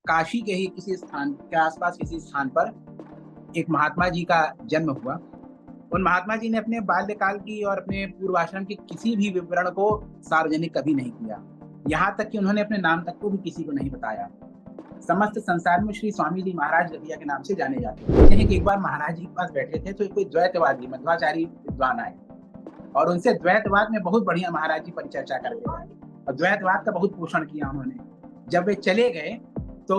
काशी के ही किसी स्थान के आसपास किसी स्थान पर एक महात्मा जी का जन्म हुआ। उन महात्मा जी ने अपने बाल्यकाल की और अपने पूर्वाश्रम के किसी भी विवरण को सार्वजनिक कभी नहीं किया। यहाँ तक कि उन्होंने अपने नाम तक को भी किसी को नहीं बताया। समस्त संसार में श्री स्वामी जी महाराज रतिया के नाम से जाने जाते हैं। कहते हैं कि एक बार महाराज जी के पास बैठे थे तो कोई द्वैतवादी मध्वाचारी विद्वान आए और उनसे द्वैतवाद में बहुत बढ़िया महाराज जी परिचर्चा करते रहे और द्वैतवाद का बहुत पोषण किया उन्होंने। जब वे चले गए तो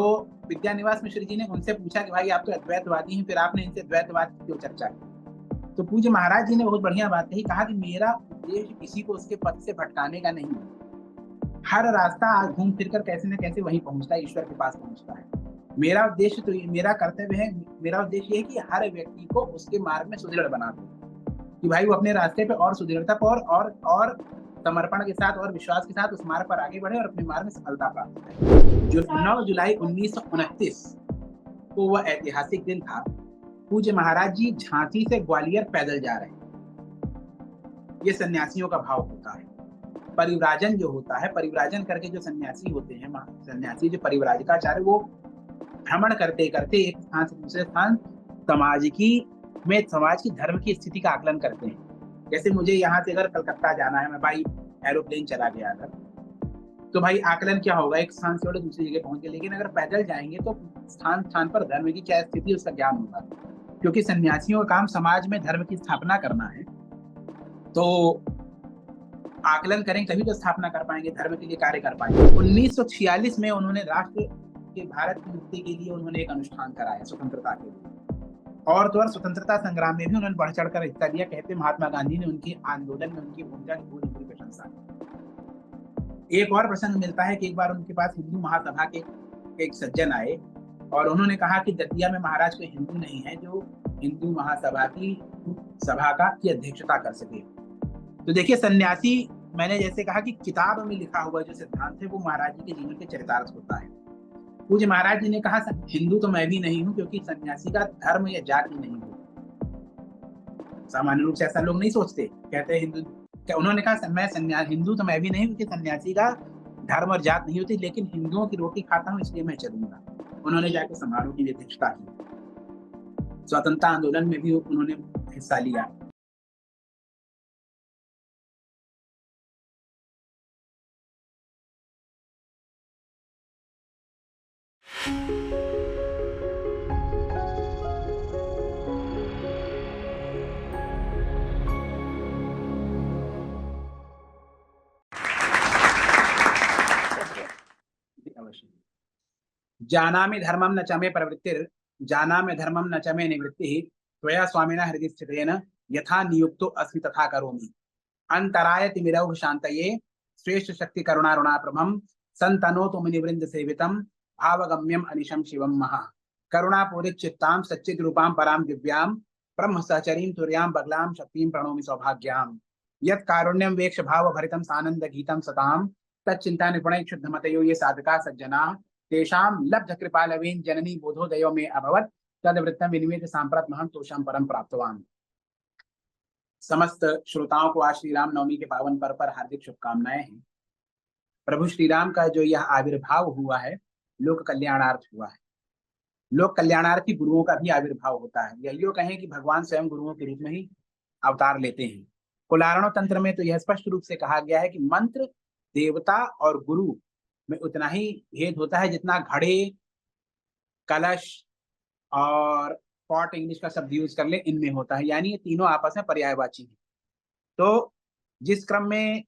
विद्यानिवास मिश्र जी ने उनसे पूछा कि भाई आप तो अद्वैतवादी हैं, फिर आपने इनसे द्वैतवाद की क्यों चर्चा की? तो पूज्य महाराज जी ने बहुत बढ़िया बात कही, कहा कि मेरा उद्देश्य किसी को उसके पथ से भटकाने का नहीं है। हर रास्ता घूम फिर कर कैसे न कैसे वहीं पहुंचता है, ईश्वर के पास पहुंचता है। मेरा उद्देश्य तो मेरा कर्तव्य है, मेरा उद्देश्य ये है कि हर व्यक्ति को उसके मार्ग में सुदृढ़ बना दो, कि भाई वो अपने रास्ते पे और सुदृढ़ता पर और समर्पण के साथ और विश्वास के साथ उस मार्ग पर आगे बढ़े और अपने मार्ग में सफलता प्राप्त करें। जो 9 जुलाई 1929 को वह ऐतिहासिक दिन था। पूज्य महाराज जी झांसी से ग्वालियर पैदल जा रहे हैं। ये सन्यासियों का भाव होता है। परिव्राजन जो होता है, परिव्राजन करके जो सन्यासी होते हैं, सन्यासी जो परिव्राजकाचार्य, वो भ्रमण करते करते एक स्थान से दूसरे स्थान समाज की धर्म की स्थिति का आकलन करते हैं। जैसे मुझे यहाँ से अगर कलकत्ता जाना है, मैं भाई एरोप्लेन चला गया अगर, तो भाई आकलन क्या होगा, एक स्थान से दूसरी जगह पहुंच गए। लेकिन अगर पैदल जाएंगे तो स्थान स्थान पर धर्म की क्या स्थिति है उसका ज्ञान होगा, क्योंकि सन्यासियों का काम समाज में धर्म की स्थापना करना है। तो आकलन करेंगे तभी तो स्थापना कर पाएंगे, धर्म के लिए कार्य कर पाएंगे। 1946 में उन्होंने राष्ट्र के भारत की मुक्ति के लिए उन्होंने एक अनुष्ठान कराया स्वतंत्रता के लिए, और तो और स्वतंत्रता संग्राम में भी उन्होंने बढ़ चढ़कर हिस्सा लिया। कहते महात्मा गांधी ने उनके आंदोलन में उनकी भूमिका की पूरी पूरी प्रशंसा की। एक और प्रसंग मिलता है कि एक बार उनके पास हिंदू महासभा के एक सज्जन आए और उन्होंने कहा कि दतिया में महाराज कोई हिंदू नहीं है जो हिंदू महासभा की सभा की अध्यक्षता कर सके। तो देखिए, सन्यासी, मैंने जैसे कहा कि किताब में लिखा हुआ जो सिद्धांत है वो महाराज जी के जीवन के चरितार्थ होता है। पूज्य महाराज जी ने कहा हिंदू तो मैं भी नहीं हूं, क्योंकि सन्यासी का धर्म या जाति नहीं हो। सामान्य रूप से ऐसा लोग नहीं सोचते, कहते हैं हिंदू। उन्होंने कहा मैं हिंदू तो मैं भी नहीं, क्योंकि सन्यासी का धर्म और जात नहीं होती, लेकिन हिंदुओं की रोटी खाता हूं इसलिए मैं चलूंगा। उन्होंने जाकर समारोह की अध्यक्षता की। स्वतंत्रता आंदोलन में भी उन्होंने हिस्सा लिया। जानामि धर्मं न च मे प्रवृत्तिर् जानामि धर्मं न च मे निवृत्तिः त्वया स्वामिना हृदि स्थितेन यथा नियुक्तो अस्मि तथा करोमि। अंतराय तिमिरौघ शान्तये श्रेष्ठ शक्ति करुणारुणा प्रभम संतनोतु मुनिवृंद सेवितम भावगम्यम अनिशम शिवम महा करुणापूरित चित्तां सच्चिद रूपां परां दिव्यां ब्रह्म सहचरीं तुर्यां बगलां शक्तिं प्रणोमि सौभाग्यां यत् कारुण्यं वेक्ष भाव भरितं सानंद गीतं सतां तच्चिंता निपुणैः शुद्धमतयो ये साधका सज्जना तेषां लब्ध कृपालवेन जननी बोधोदयो में अभवत् तदवृत्तम विनिमित सांप्रत महं तोषां परम प्राप्तवान। समस्त श्रोताओं को आज श्री राम नवमी के पावन पर्व पर हार्दिक शुभकामनाएं हैं। प्रभु श्री राम का जो यह आविर्भाव हुआ है लोक कल्याणार्थ हुआ है। लोक कल्याणार्थी गुरुओं का भी आविर्भाव होता है, यही कहें कि भगवान स्वयं गुरुओं के रूप में ही अवतार लेते हैं। कुलारणों तंत्र में तो यह स्पष्ट रूप से कहा गया है कि मंत्र देवता और गुरु में उतना ही भेद होता है जितना घड़े, कलश और पॉट, इंग्लिश का शब्द यूज कर ले, इनमें होता है। यानी ये तीनों आपस में पर्यायवाची हैं। तो जिस क्रम में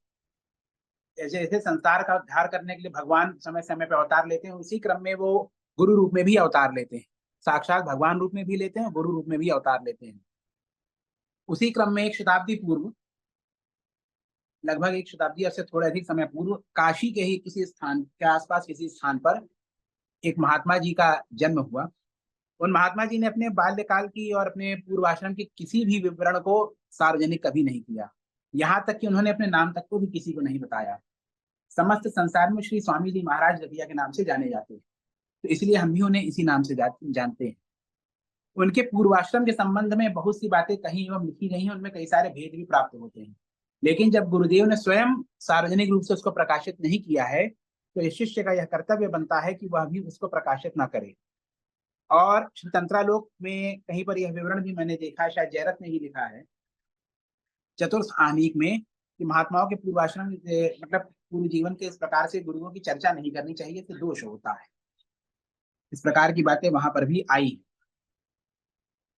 जैसे जैसे संसार का उद्धार करने के लिए भगवान समय समय पर अवतार लेते हैं, उसी क्रम में वो गुरु रूप में भी अवतार लेते हैं। साक्षात भगवान रूप में भी लेते हैं, गुरु रूप में भी अवतार लेते हैं। उसी क्रम में एक शताब्दी पूर्व, लगभग एक शताब्दी से थोड़े अधिक समय पूर्व, काशी के ही किसी स्थान के आसपास किसी स्थान पर एक महात्मा जी का जन्म हुआ। उन महात्मा जी ने अपने बाल्यकाल की और अपने पूर्वाश्रम के किसी भी विवरण को सार्वजनिक कभी नहीं किया। यहाँ तक कि उन्होंने अपने नाम तक को भी किसी को नहीं बताया। समस्त संसार में श्री स्वामी जी महाराज रतिया के नाम से जाने जाते हैं, तो इसलिए हम भी उन्हें इसी नाम से जानते हैं। उनके पूर्वाश्रम के संबंध में बहुत सी बातें कही एवं लिखी गई हैं, उनमें कई सारे भेद भी प्राप्त होते हैं। लेकिन जब गुरुदेव ने स्वयं सार्वजनिक रूप से उसको प्रकाशित नहीं किया है, तो इसलिए हम भी उन्हें इसी नाम से जानते हैं। उनके पूर्वाश्रम के संबंध में बहुत सी बातें कही एवं लिखी गई हैं, उनमें कई सारे भेद भी प्राप्त होते हैं। लेकिन जब गुरुदेव ने स्वयं सार्वजनिक रूप से उसको प्रकाशित नहीं किया है, तो इस शिष्य का यह कर्तव्य बनता है कि वह भी उसको प्रकाशित न करे। और श्री तंत्रालोक में कहीं पर यह विवरण भी मैंने देखा है, शायद जयरथ ने ही लिखा है चतुर्थ आनीक में, कि महात्माओं के पूर्वाश्रम मतलब पूर्व जीवन के इस प्रकार से गुरुओं की चर्चा नहीं करनी चाहिए, तो दोष होता है। इस प्रकार की बातें वहां पर भी आई।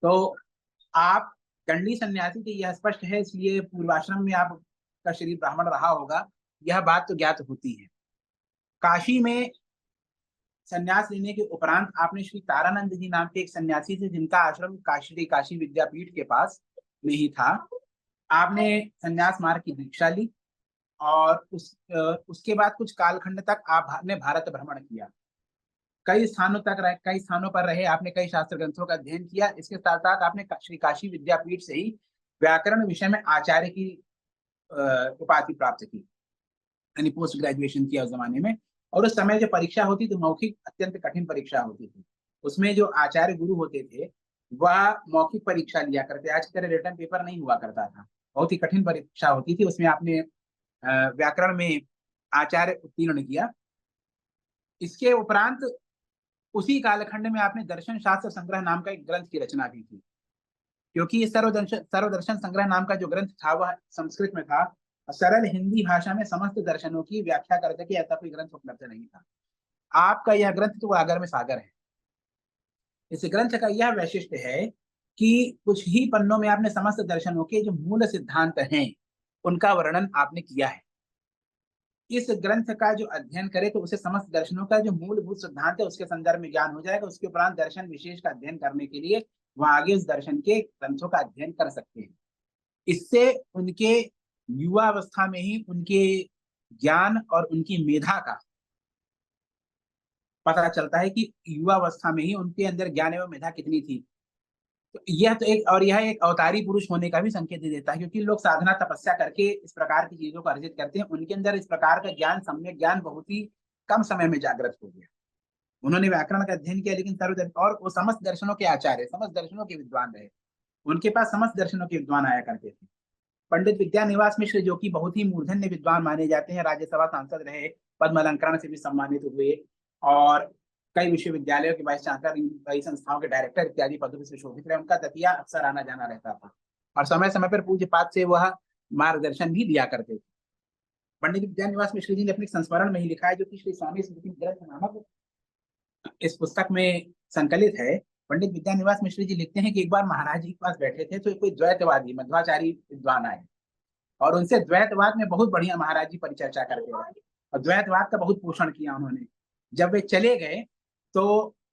तो आप दंडी सन्यासी थे यह स्पष्ट है, इसलिए पूर्वाश्रम में आपका शरीर ब्राह्मण रहा होगा, यह बात तो ज्ञात होती है। काशी में संन्यास लेने के उपरांत आपने श्री तारानंद जी नाम के एक सन्यासी थे, जिनका आश्रम काशी काशी विद्यापीठ के पास में ही था। आपने संन्यास मार्ग की दीक्षा ली और उसके बाद कुछ कालखंड तक आपने भारत भ्रमण किया। कई स्थानों पर रहे, आपने कई शास्त्र ग्रंथों का अध्ययन किया। इसके साथ साथ आपने श्री काशी विद्यापीठ से ही व्याकरण विषय में आचार्य की उपाधि प्राप्त की, यानी पोस्ट ग्रेजुएशन किया उस जमाने में। और उस समय जो परीक्षा होती थी मौखिक, अत्यंत कठिन परीक्षा होती थी। उसमें जो आचार्य गुरु होते थे वह मौखिक परीक्षा लिया करते, आज की तरह रिटर्न पेपर नहीं हुआ करता था। बहुत ही कठिन परीक्षा होती थी, उसमें आपने व्याकरण में आचार्य उत्तीर्ण किया। इसके उपरांत उसी कालखंड में आपने दर्शन शास्त्र संग्रह नाम का एक ग्रंथ की रचना भी की, क्योंकि सर्वदर्शन संग्रह नाम का जो ग्रंथ था वह संस्कृत में था। सरल हिंदी भाषा में समस्त दर्शनों की व्याख्या करके कि ऐसा कोई ग्रंथ उपलब्ध नहीं था। आपका यह ग्रंथ तो आगर में सागर है। इस ग्रंथ का यह वैशिष्ट्य है कि कुछ ही पन्नों में आपने समस्त दर्शनों के जो मूल सिद्धांत हैं उनका वर्णन आपने किया है। इस ग्रंथ का जो अध्ययन करे तो उसे समस्त दर्शनों का जो मूलभूत सिद्धांत है उसके संदर्भ में ज्ञान हो जाएगा। उसके उपरांत दर्शन विशेष का अध्ययन करने के लिए वह आगे उस दर्शन के ग्रंथों का अध्ययन कर सकते हैं। इससे उनके युवा अवस्था में ही उनके ज्ञान और उनकी मेधा का पता चलता है कि युवा अवस्था में ही उनके अंदर ज्ञान एवं मेधा कितनी थी। तो यह एक अवतारी पुरुष होने का भी संकेत देता है, क्योंकि लोग साधना तपस्या करके इस प्रकार की चीजों को अर्जित करते हैं। उनके अंदर इस प्रकार का ज्ञान, सम्यक ज्ञान बहुत ही कम समय में जागृत हो गया। उन्होंने व्याकरण का अध्ययन किया, लेकिन और वो समस्त दर्शनों के आचार्य, समस्त दर्शनों के विद्वान रहे। उनके पास समस्त दर्शनों के विद्वान आया करते थे। पंडित विद्यानिवास मिश्र, जो कि बहुत ही मूर्धन्य विद्वान माने जाते हैं, राज्यसभा सांसद रहे, पद्म अलंकरण से भी सम्मानित हुए और कई विश्वविद्यालयों के वाइस चांसलर, कई संस्थाओं के डायरेक्टर इत्यादि पदों से शोभित रहे। उनका दतिया अक्सर आना जाना रहता था और समय समय पर पूज्य पाद से वह मार्गदर्शन भी दिया करते थे। पंडित विद्यानिवास मिश्र जी ने अपने संस्मरण में ही लिखा है, जो कि श्री स्वामी स्मृति ग्रंथ नामक इस पुस्तक में संकलित है। पंडित विद्यानिवास मिश्र जी लिखते हैं कि एक बार महाराज जी के पास बैठे थे तो कोई द्वैतवादी मध्वाचारी विद्वान आए और उनसे द्वैतवाद में बहुत बढ़िया महाराज जी परिचर्चा करते रहे और द्वैतवाद का बहुत पोषण किया उन्होंने। जब वे चले गए तो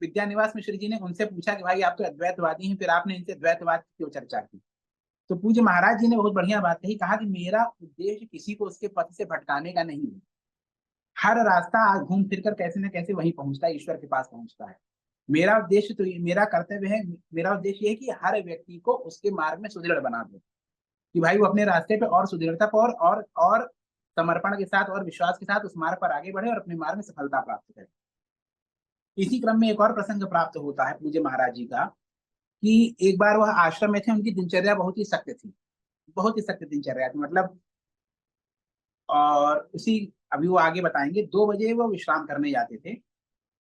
विद्यानिवास मिश्र जी ने उनसे पूछा कि भाई आप तो अद्वैतवादी हैं, फिर आपने इनसे द्वैतवाद की क्यों चर्चा की? तो पूज्य महाराज जी ने बहुत बढ़िया बात कही, कहा कि मेरा उद्देश्य किसी को उसके पथ से भटकाने का नहीं है। हर रास्ता घूम फिर कर कैसे न कैसे वहीं पहुंचता है, ईश्वर के पास पहुंचता है। मेरा उद्देश्य तो मेरा कर्तव्य है, मेरा उद्देश्य ये है कि हर व्यक्ति को उसके मार्ग में सुदृढ़ बना दो, कि भाई वो अपने रास्ते पे और सुदृढ़ता पर और समर्पण के साथ और विश्वास के साथ उस मार्ग पर आगे बढ़े और अपने मार्ग में सफलता प्राप्त करे। इसी क्रम में एक और प्रसंग प्राप्त होता है पूज्य महाराज जी का, कि एक बार वह आश्रम में थे, उनकी दिनचर्या बहुत ही सख्त थी, बहुत ही सख्त दिनचर्या थी मतलब। और उसी अभी वो आगे बताएंगे, 2 बजे वो विश्राम करने जाते थे।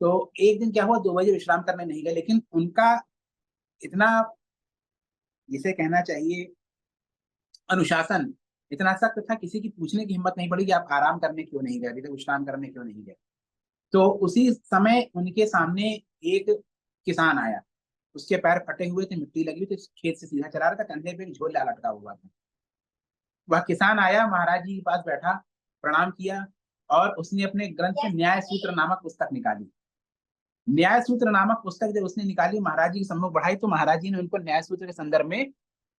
तो एक दिन क्या हुआ, 2 बजे विश्राम करने नहीं गए, लेकिन उनका इतना, जिसे कहना चाहिए अनुशासन, इतना सख्त था, किसी की पूछने की हिम्मत नहीं पड़ी कि आप आराम करने क्यों नहीं गए, अभी तक विश्राम करने क्यों नहीं गए। तो उसी समय उनके सामने एक किसान आया, उसके पैर फटे हुए थे, मिट्टी लगी हुई थी, खेत से सीधा चला रहा था, कंधे पे एक झोला लटका हुआ था। वह किसान आया, महाराज जी के पास बैठा, प्रणाम किया और उसने अपने ग्रंथ से न्याय सूत्र नामक पुस्तक निकाली। न्याय सूत्र नामक पुस्तक जब उसने निकाली, महाराज जी के सम्मुख बढ़ाई, तो महाराज जी ने उनको न्याय सूत्र के संदर्भ में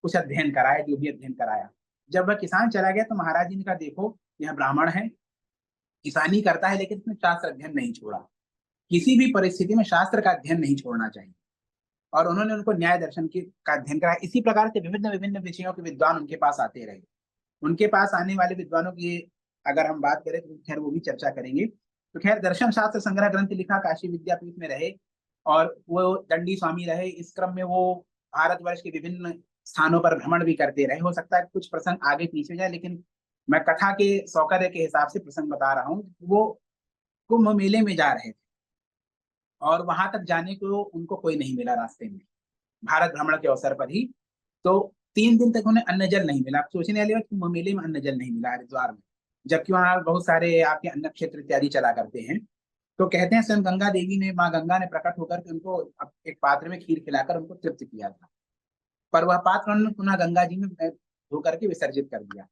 कुछ अध्ययन कराया, जो भी अध्ययन कराया। जब वह किसान चला गया तो महाराज जी ने कहा, देखो यह ब्राह्मण है, किसानी करता है, लेकिन इसने शास्त्र अध्ययन नहीं छोड़ा। किसी भी परिस्थिति में शास्त्र का अध्ययन नहीं छोड़ना चाहिए। और उन्होंने उनको न्याय दर्शन की का अध्ययन कराया। इसी प्रकार से विभिन्न विभिन्न विषयों के विद्वान उनके पास आते रहे। उनके पास आने वाले विद्वानों की अगर हम बात करें तो खैर वो भी चर्चा करेंगे। तो खैर दर्शन शास्त्र संग्रह ग्रंथ लिखा, काशी विद्यापीठ में रहे और वो दंडी स्वामी रहे। इस क्रम में वो भारतवर्ष के विभिन्न स्थानों पर भ्रमण भी करते रहे। हो सकता है कुछ प्रसंग आगे पीछे जाए, लेकिन मैं कथा के सौकर्य के हिसाब से प्रसंग बता रहा हूँ। वो कुंभ मेले में जा रहे थे और वहां तक जाने को उनको कोई नहीं मिला रास्ते में, भारत भ्रमण के अवसर पर ही। तो 3 दिन तक उन्हें अन्न जल नहीं मिला। आप सोचने वाली बात, कुंभ मेले में अन्न जल नहीं मिला हरिद्वार में, जबकि वहां बहुत सारे आपके अन्न क्षेत्र इत्यादि चला करते हैं। तो कहते हैं स्वयं गंगा देवी ने, माँ गंगा ने प्रकट होकर के उनको एक पात्र में खीर खिलाकर उनको तृप्त किया था, पर वह पात्र उन्होंने पुनः गंगा जी में धो करके विसर्जित कर दिया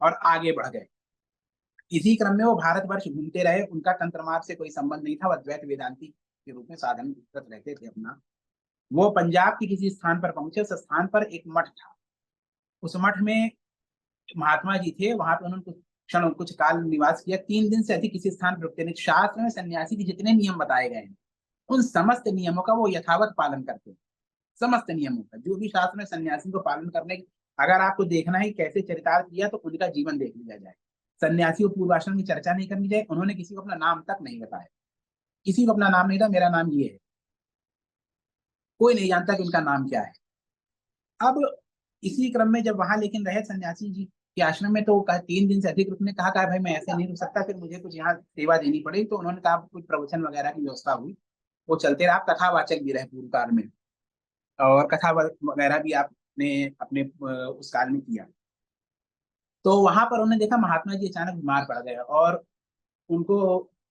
और आगे बढ़ गए। इसी क्रम में वो भारतवर्ष घूमते रहे, उनका तंत्र मार्ग से कोई संबंध नहीं था, वह द्वैत वेदांती के रूप में साधन करत रहते थे अपना। वो पंजाब के किसी स्थान पर पहुंचे, उस स्थान पर एक मठ था। उस मठ में महात्मा जी थे, वहां पे उन्होंने कुछ क्षण कुछ काल निवास किया। 3 दिन से अधिक किसी स्थान पर रुकते नहीं। शास्त्र में सन्यासी के जितने नियम बताए गए हैं उन समस्त नियमों का वो यथावत पालन करते हैं। समस्त नियमों का जो भी शास्त्र में सन्यासी को पालन करने, अगर आपको देखना है कैसे चरितार्थ किया तो उनका जीवन देख लिया जाए। सन्यासी को पूर्वाश्रम की चर्चा नहीं करनी चाहिए, उन्होंने किसी को अपना नाम तक नहीं बताया, किसी को अपना नाम नहीं था, मेरा नाम ये है, कोई नहीं जानता कि उनका नाम क्या है। अब इसी क्रम में जब वहां लेकिन रहे सन्यासी जी के आश्रम में, तो कहा 3 दिन से अधिक रुकने, कहा भाई मैं ऐसे नहीं रुक सकता, फिर मुझे कुछ यहाँ सेवा देनी पड़ेगी। तो उन्होंने कहा कुछ प्रवचन वगैरह की व्यवस्था हुई, वो चलते रहा। कथावाचक भी रहे पूर्व काल में, और कथा वगैरह भी आपने अपने उस काल में किया। तो वहां पर उन्होंने देखा महात्मा जी अचानक बीमार पड़ गए और उनको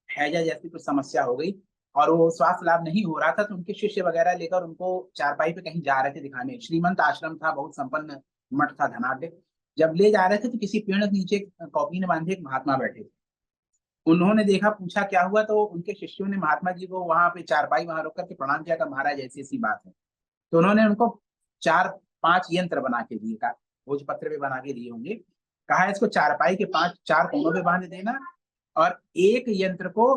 हैजा जैसी कुछ समस्या हो गई और वो स्वास्थ्य लाभ नहीं हो रहा था। तो उनके शिष्य वगैरह लेकर उनको चारपाई पे कहीं जा रहे थे दिखाने। श्रीमंत आश्रम था, बहुत संपन्न मठ था, धनाढ्य। जब ले जा रहे थे तो किसी पेड़ के नीचे कॉपी ने बांधे एक महात्मा बैठे थे। उन्होंने देखा, पूछा क्या हुआ, तो उनके शिष्यों ने महात्मा जी को वहां पे चारपाई वहां रोक करके प्रणाम किया, कहा महाराज ऐसी ऐसी बात है। तो उन्होंने उनको 4-5 यंत्र बना के दिए, कहा भोजपत्र पे बना के दिए होंगे, कहा इसको चारपाई के 4 कोनों पे बांध देना और एक यंत्र को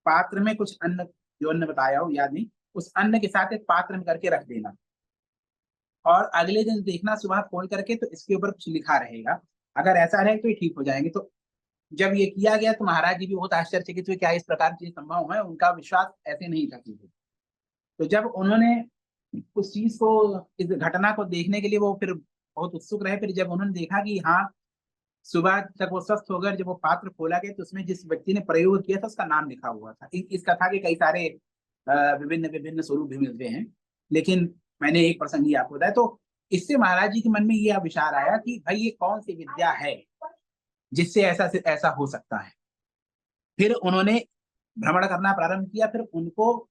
पात्र में कुछ अन्न, जो अन्न बताया हो याद नहीं, उस अन्न के साथ एक पात्र में करके रख देना और अगले दिन देखना सुबह खोल करके तो इसके ऊपर कुछ लिखा रहेगा, अगर ऐसा रहे तो ये ठीक हो जाएंगे। तो जब ये किया गया तो महाराज जी भी बहुत आश्चर्यचकित हुए, क्या इस प्रकार की चीज संभव है, उनका विश्वास ऐसे नहीं था चीजें। तो जब उन्होंने उस चीज को, इस घटना को देखने के लिए वो फिर बहुत उत्सुक रहे, फिर जब उन्होंने देखा कि हाँ सुबह तक वो स्वस्थ हो गए, जब वो पात्र खोला गया तो उसमें जिस व्यक्ति ने प्रयोग किया था उसका नाम लिखा हुआ था। इस कथा के कई सारे विभिन्न विभिन्न स्वरूप भी मिलते हैं, लेकिन मैंने एक प्रसंग ही आपको बताया। तो इससे महाराज जी के मन में ये विचार आया कि भाई ये कौन सी विद्या है जिससे ऐसा से ऐसा हो सकता है। फिर उन्होंने भ्रमण करना प्रारंभ किया। फिर उनको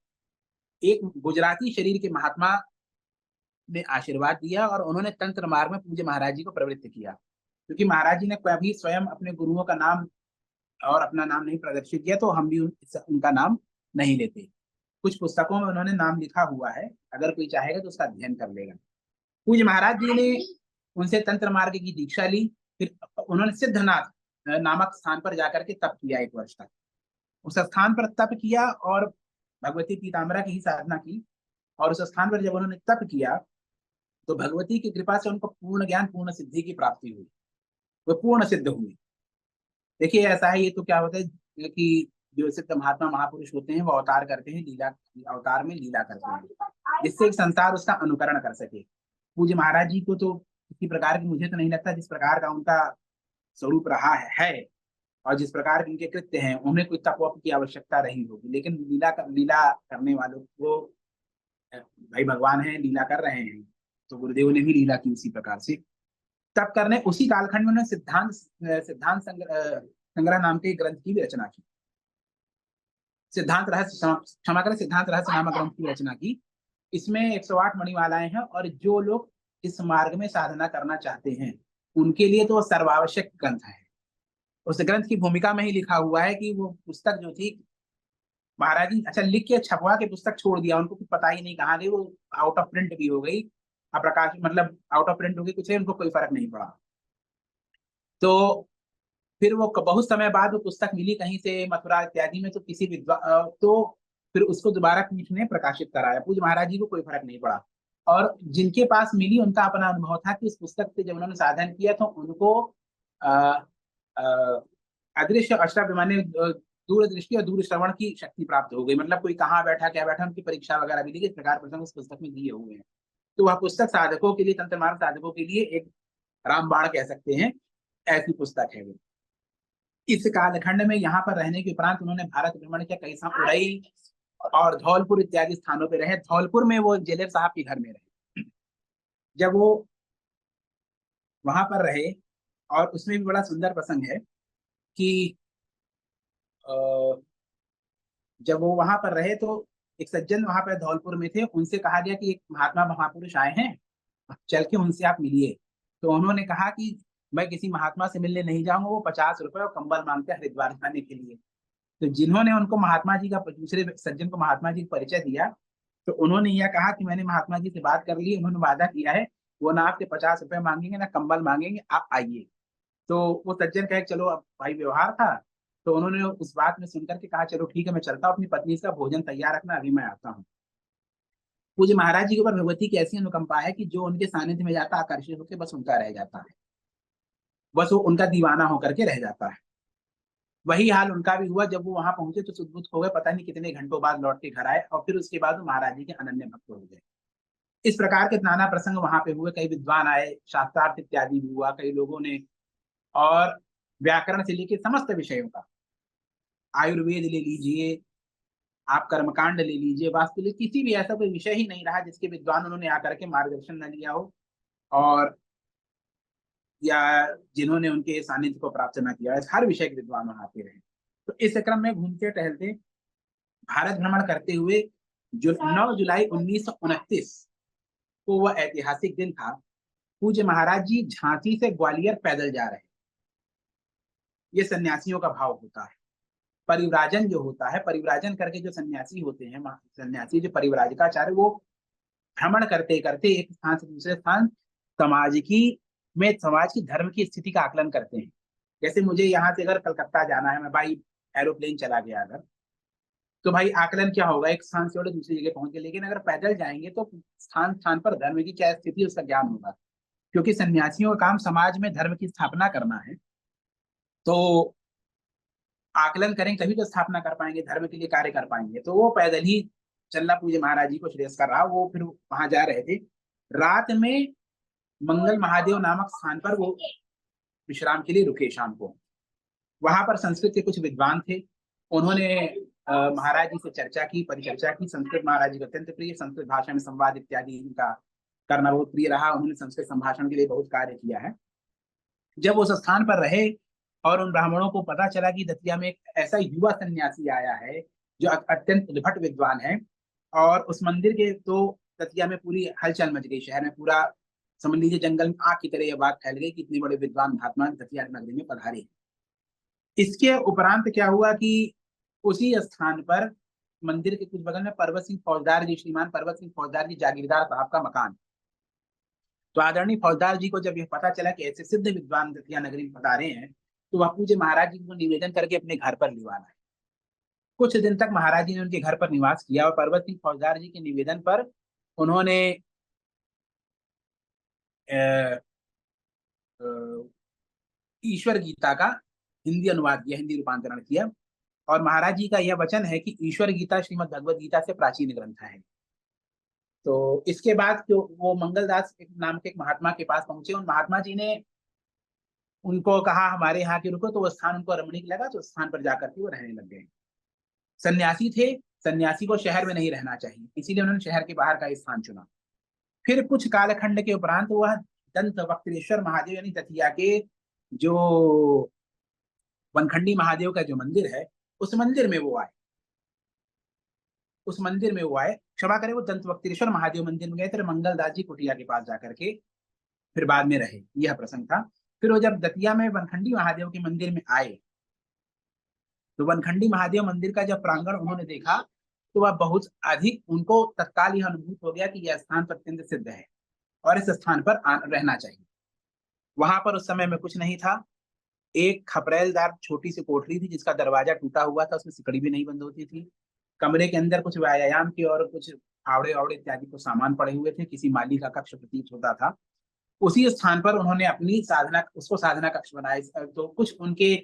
एक गुजराती शरीर के महात्मा ने आशीर्वाद दिया और उन्होंने तंत्र मार्ग में पूज्य महाराज जी को प्रवृत्त किया, क्योंकि महाराज जी ने कभी स्वयं अपने गुरुओं का नाम और अपना नाम नहीं प्रदर्शित किया, तो हम भी उनका नाम नहीं लेते। कुछ पुस्तकों में उन्होंने नाम लिखा हुआ है, अगर कोई चाहेगा तो उसका अध्ययन कर लेगा। पूज्य महाराज जी ने उनसे तंत्र मार्ग की दीक्षा ली। फिर उन्होंने सिद्धनाथ नामक स्थान पर जाकर के तप किया 1 वर्ष तक। उस स्थान पर तप किया और भगवती पीताम्बरा की ही साधना की। और उस स्थान पर जब उन्होंने तप किया तो भगवती की कृपा से उनको पूर्ण ज्ञान पूर्ण सिद्धि की प्राप्ति हुई, वो पूर्ण सिद्ध हुई। देखिए ऐसा है, ये तो क्या होता है कि जो सिद्ध महात्मा महापुरुष होते हैं वो अवतार करते हैं, लीला अवतार में लीला करते हैं, जिससे एक संसार उसका अनुकरण कर सके। पूज्य महाराज जी को तो किसी प्रकार की, मुझे तो नहीं लगता जिस प्रकार का उनका स्वरूप रहा है और जिस प्रकार के उनके कृत्य हैं, उन्हें कोई तप की आवश्यकता रही होगी। लेकिन लीला करने वालों को, भाई भगवान है लीला कर रहे हैं, तो गुरुदेव ने भी लीला की उसी प्रकार से। तब करने उसी कालखंड में उन्होंने सिद्धांत सिद्धांत संग्रह नाम के एक ग्रंथ की भी रचना की। सिद्धांत रहस्य, क्षमा करें, सिद्धांत रहस्य नामक ग्रंथ की रचना की। इसमें 108 मणिमालाएं हैं और जो लोग इस मार्ग में साधना करना चाहते हैं उनके लिए तो सर्वावश्यक ग्रंथ है। उस ग्रंथ की भूमिका में ही लिखा हुआ है कि वो पुस्तक जो थी महाराज जी, अच्छा लिख के छपवा के पुस्तक छोड़ दिया, उनको कुछ पता ही नहीं कहाँ गई, वो आउट ऑफ प्रिंट भी हो गई, अप्रकाश मतलब आउट ऑफ प्रिंट हो गई, कुछ है, उनको कोई फर्क नहीं पड़ा। तो फिर वो बहुत समय बाद वो पुस्तक मिली कहीं से मथुरा इत्यादि में, तो किसी विद्वान, तो फिर उसको दोबारा पीठ ने प्रकाशित कराया। पूज्य महाराज जी को कोई फर्क नहीं पड़ा। और जिनके पास मिली उनका अपना अनुभव था कि इस पुस्तक से जब उन्होंने साधन किया तो उनको अदृश्य अष्टाभ माने दूरदृष्टि और दूर श्रवण की शक्ति प्राप्त हो गई। मतलब कोई कहाँ बैठा क्या बैठा उनकी परीक्षा वगैरह भी ली, इस प्रकार प्रसंग उस पुस्तक में दिए हुए हैं। तो वह पुस्तक साधकों के लिए, तंत्र मार्ग साधकों के लिए एक रामबाण कह सकते हैं, ऐसी पुस्तक है वो। इस कालखंड में यहाँ पर रहने के उपरांत उन्होंने भारत भ्रमण किया, कई उड़ई और धौलपुर इत्यादि स्थानों पे रहे। धौलपुर में वो जेलर साहब के घर में रहे। जब वो वहां पर रहे, और उसमें भी बड़ा सुंदर प्रसंग है कि अ, जब वो वहां पर रहे तो एक सज्जन वहां पर धौलपुर में थे, उनसे कहा गया कि एक महात्मा महापुरुष आए हैं, चल के उनसे आप मिलिए। तो उन्होंने कहा कि मैं किसी महात्मा से मिलने नहीं जाऊंगा, वो 50 रुपए और कंबल मांगते हैं हरिद्वार जाने के लिए। तो जिन्होंने उनको महात्मा जी का, दूसरे सज्जन को महात्मा जी का परिचय दिया, तो उन्होंने यह कहा कि मैंने महात्मा जी से बात कर ली, उन्होंने वादा किया है, वो ना आपके 50 रुपए मांगेंगे ना कंबल मांगेंगे, आप आइए। तो वो सज्जन कहे चलो, अब भाई व्यवहार था। तो उन्होंने उस बात में सुनकर के कहा चलो ठीक है, मैं चलता हूँ, अपनी पत्नी का भोजन तैयार रखना, अभी मैं आता हूँ। पूज्य महाराज जी के ऊपर भगवती की ऐसी अनुकंपा है कि जो उनके सानिध्य में जाता, आकर्षित होकर बस उनका रह जाता है, बस वो उनका दीवाना होकर के रह जाता है। वही हाल उनका भी हुआ। जब वो वहां पहुंचे तो सुदबुद्ध हो गए, पता नहीं कितने घंटों बाद लौट के घर आए, और फिर उसके बाद वो महाराज जी के अनन्य भक्त हो गए। इस प्रकार के नाना प्रसंग वहां पे हुए, कई विद्वान आए, शास्त्रार्थ इत्यादि भी हुआ कई लोगों ने, और व्याकरण से लेकर समस्त विषयों का, आयुर्वेद ले लीजिए, आप कर्मकांड ले लीजिए, वास्तुविक, किसी भी ऐसा कोई विषय ही नहीं रहा जिसके विद्वान उन्होंने आकर के मार्गदर्शन न लिया हो, और या जिन्होंने उनके सानिध्य को प्राप्त न किया है। हर विषय के विद्वान वहां आते रहे। तो इस क्रम में घूमते टहलते, भारत भ्रमण करते हुए, जो 9 जुलाई 1929 को वह ऐतिहासिक दिन था, पूज्य महाराज जी झांसी से ग्वालियर पैदल जा रहे। ये सन्यासियों का भाव होता है। परिव्राजन जो होता है, परिव्राजन करके जो सन्यासी होते हैं, सन्यासी जो परिव्राजकाचार्य, वो भ्रमण करते करते एक स्थान से दूसरे स्थान समाज की में समाज की धर्म की स्थिति का आकलन करते हैं। जैसे मुझे यहाँ से अगर कलकत्ता जाना है, मैं भाई एरोप्लेन चला गया अगर, तो भाई आकलन क्या होगा, एक स्थान से और दूसरी जगह पहुंच गए। लेकिन अगर पैदल जाएंगे तो स्थान स्थान पर धर्म की क्या स्थिति है उसका ज्ञान होगा, क्योंकि सन्यासियों का काम समाज में धर्म की स्थापना करना है। तो आकलन करें तभी तो स्थापना कर पाएंगे, धर्म के लिए कार्य कर पाएंगे। तो वो पैदल ही चलना पूज्य महाराज जी को श्रेयस कर रहा। वो फिर वहां जा रहे थे। रात में मंगल महादेव नामक स्थान पर वो विश्राम के लिए रुके शाम को। वहां पर संस्कृत के कुछ विद्वान थे। उन्होंने महाराज जी से चर्चा की, परिचर्चा की। संस्कृत महाराज जी को अत्यंत प्रिय, संस्कृत भाषा में संवाद इत्यादि इनका करना बहुत प्रिय रहा। उन्होंने संस्कृत संभाषण के लिए बहुत कार्य किया है। जब उस स्थान पर रहे और उन ब्राह्मणों को पता चला कि दतिया में एक ऐसा युवा सन्यासी आया है जो अत्यंत उद्भट विद्वान है, और उस मंदिर के तो दतिया में पूरी हलचल मच गई, शहर में पूरा समझ लीजिए जंगल में आग की तरह यह बात फैल गई कि इतने बड़े विद्वान महात्मा दतिया नगरी में पधारे। इसके उपरांत क्या हुआ कि उसी स्थान पर मंदिर के कुछ बगल में पर्वत सिंह फौजदार जी, श्रीमान पर्वत सिंह फौजदार जी जागीरदार साहब का मकान। तो आदरणीय फौजदार जी को जब यह पता चला कि ऐसे सिद्ध विद्वान दतिया नगरी में पधारे हैं, तो वह पूज्य महाराज जी को निवेदन करके अपने घर पर लिवा लाए। कुछ दिन तक महाराज जी ने उनके घर पर निवास किया, और पर्वत सिंह फौजदार जी के निवेदन पर उन्होंने अ, अ, ईश्वर गीता का हिंदी अनुवाद किया, हिंदी रूपांतरण किया। और महाराज जी का यह वचन है कि ईश्वर गीता श्रीमद् भगवद गीता से प्राचीन ग्रंथ है। तो इसके बाद जो वो मंगलदास एक नाम के एक महात्मा के पास पहुंचे, उन महात्मा जी ने उनको कहा हमारे यहाँ के रुको, तो वो स्थान उनको रमणीक लगा, तो उस स्थान पर जाकर के वो रहने लग गए। सन्यासी थे, सन्यासी को शहर में नहीं रहना चाहिए, इसीलिए उन्होंने शहर के बाहर का स्थान चुना। फिर कुछ कालखंड के उपरांत वह दंत वक्रेश्वर महादेव यानी दतिया के जो वनखंडी महादेव का जो मंदिर है, उस मंदिर में वो आए। उस मंदिर में वो आए, क्षमा करें, वो दंत वक्रेश्वर महादेव मंदिर में गए, फिर मंगलदास जी कुटिया के पास जाकर के फिर बाद में रहे। यह प्रसंग था। फिर वो जब दतिया में वनखंडी महादेव के मंदिर में आए, तो वनखंडी महादेव मंदिर का जब प्रांगण उन्होंने देखा, तो वह बहुत अधिक, उनको तत्काल यह अनुभूत हो गया कि यह स्थान अत्यंत सिद्ध है और इस स्थान पर रहना चाहिए। वहां पर उस समय में कुछ नहीं था। एक खपरेलदार छोटी सी कोठरी थी जिसका दरवाजा टूटा हुआ था, उसमें सिकड़ी भी नहीं बंद होती थी। कमरे के अंदर कुछ व्यायाम के और कुछ फावड़े वावड़े इत्यादि को सामान पड़े हुए थे, किसी माली का कक्ष प्रतीत होता था। उसी स्थान पर उन्होंने अपनी साधना, उसको साधना कक्ष बनाया। तो कुछ उनके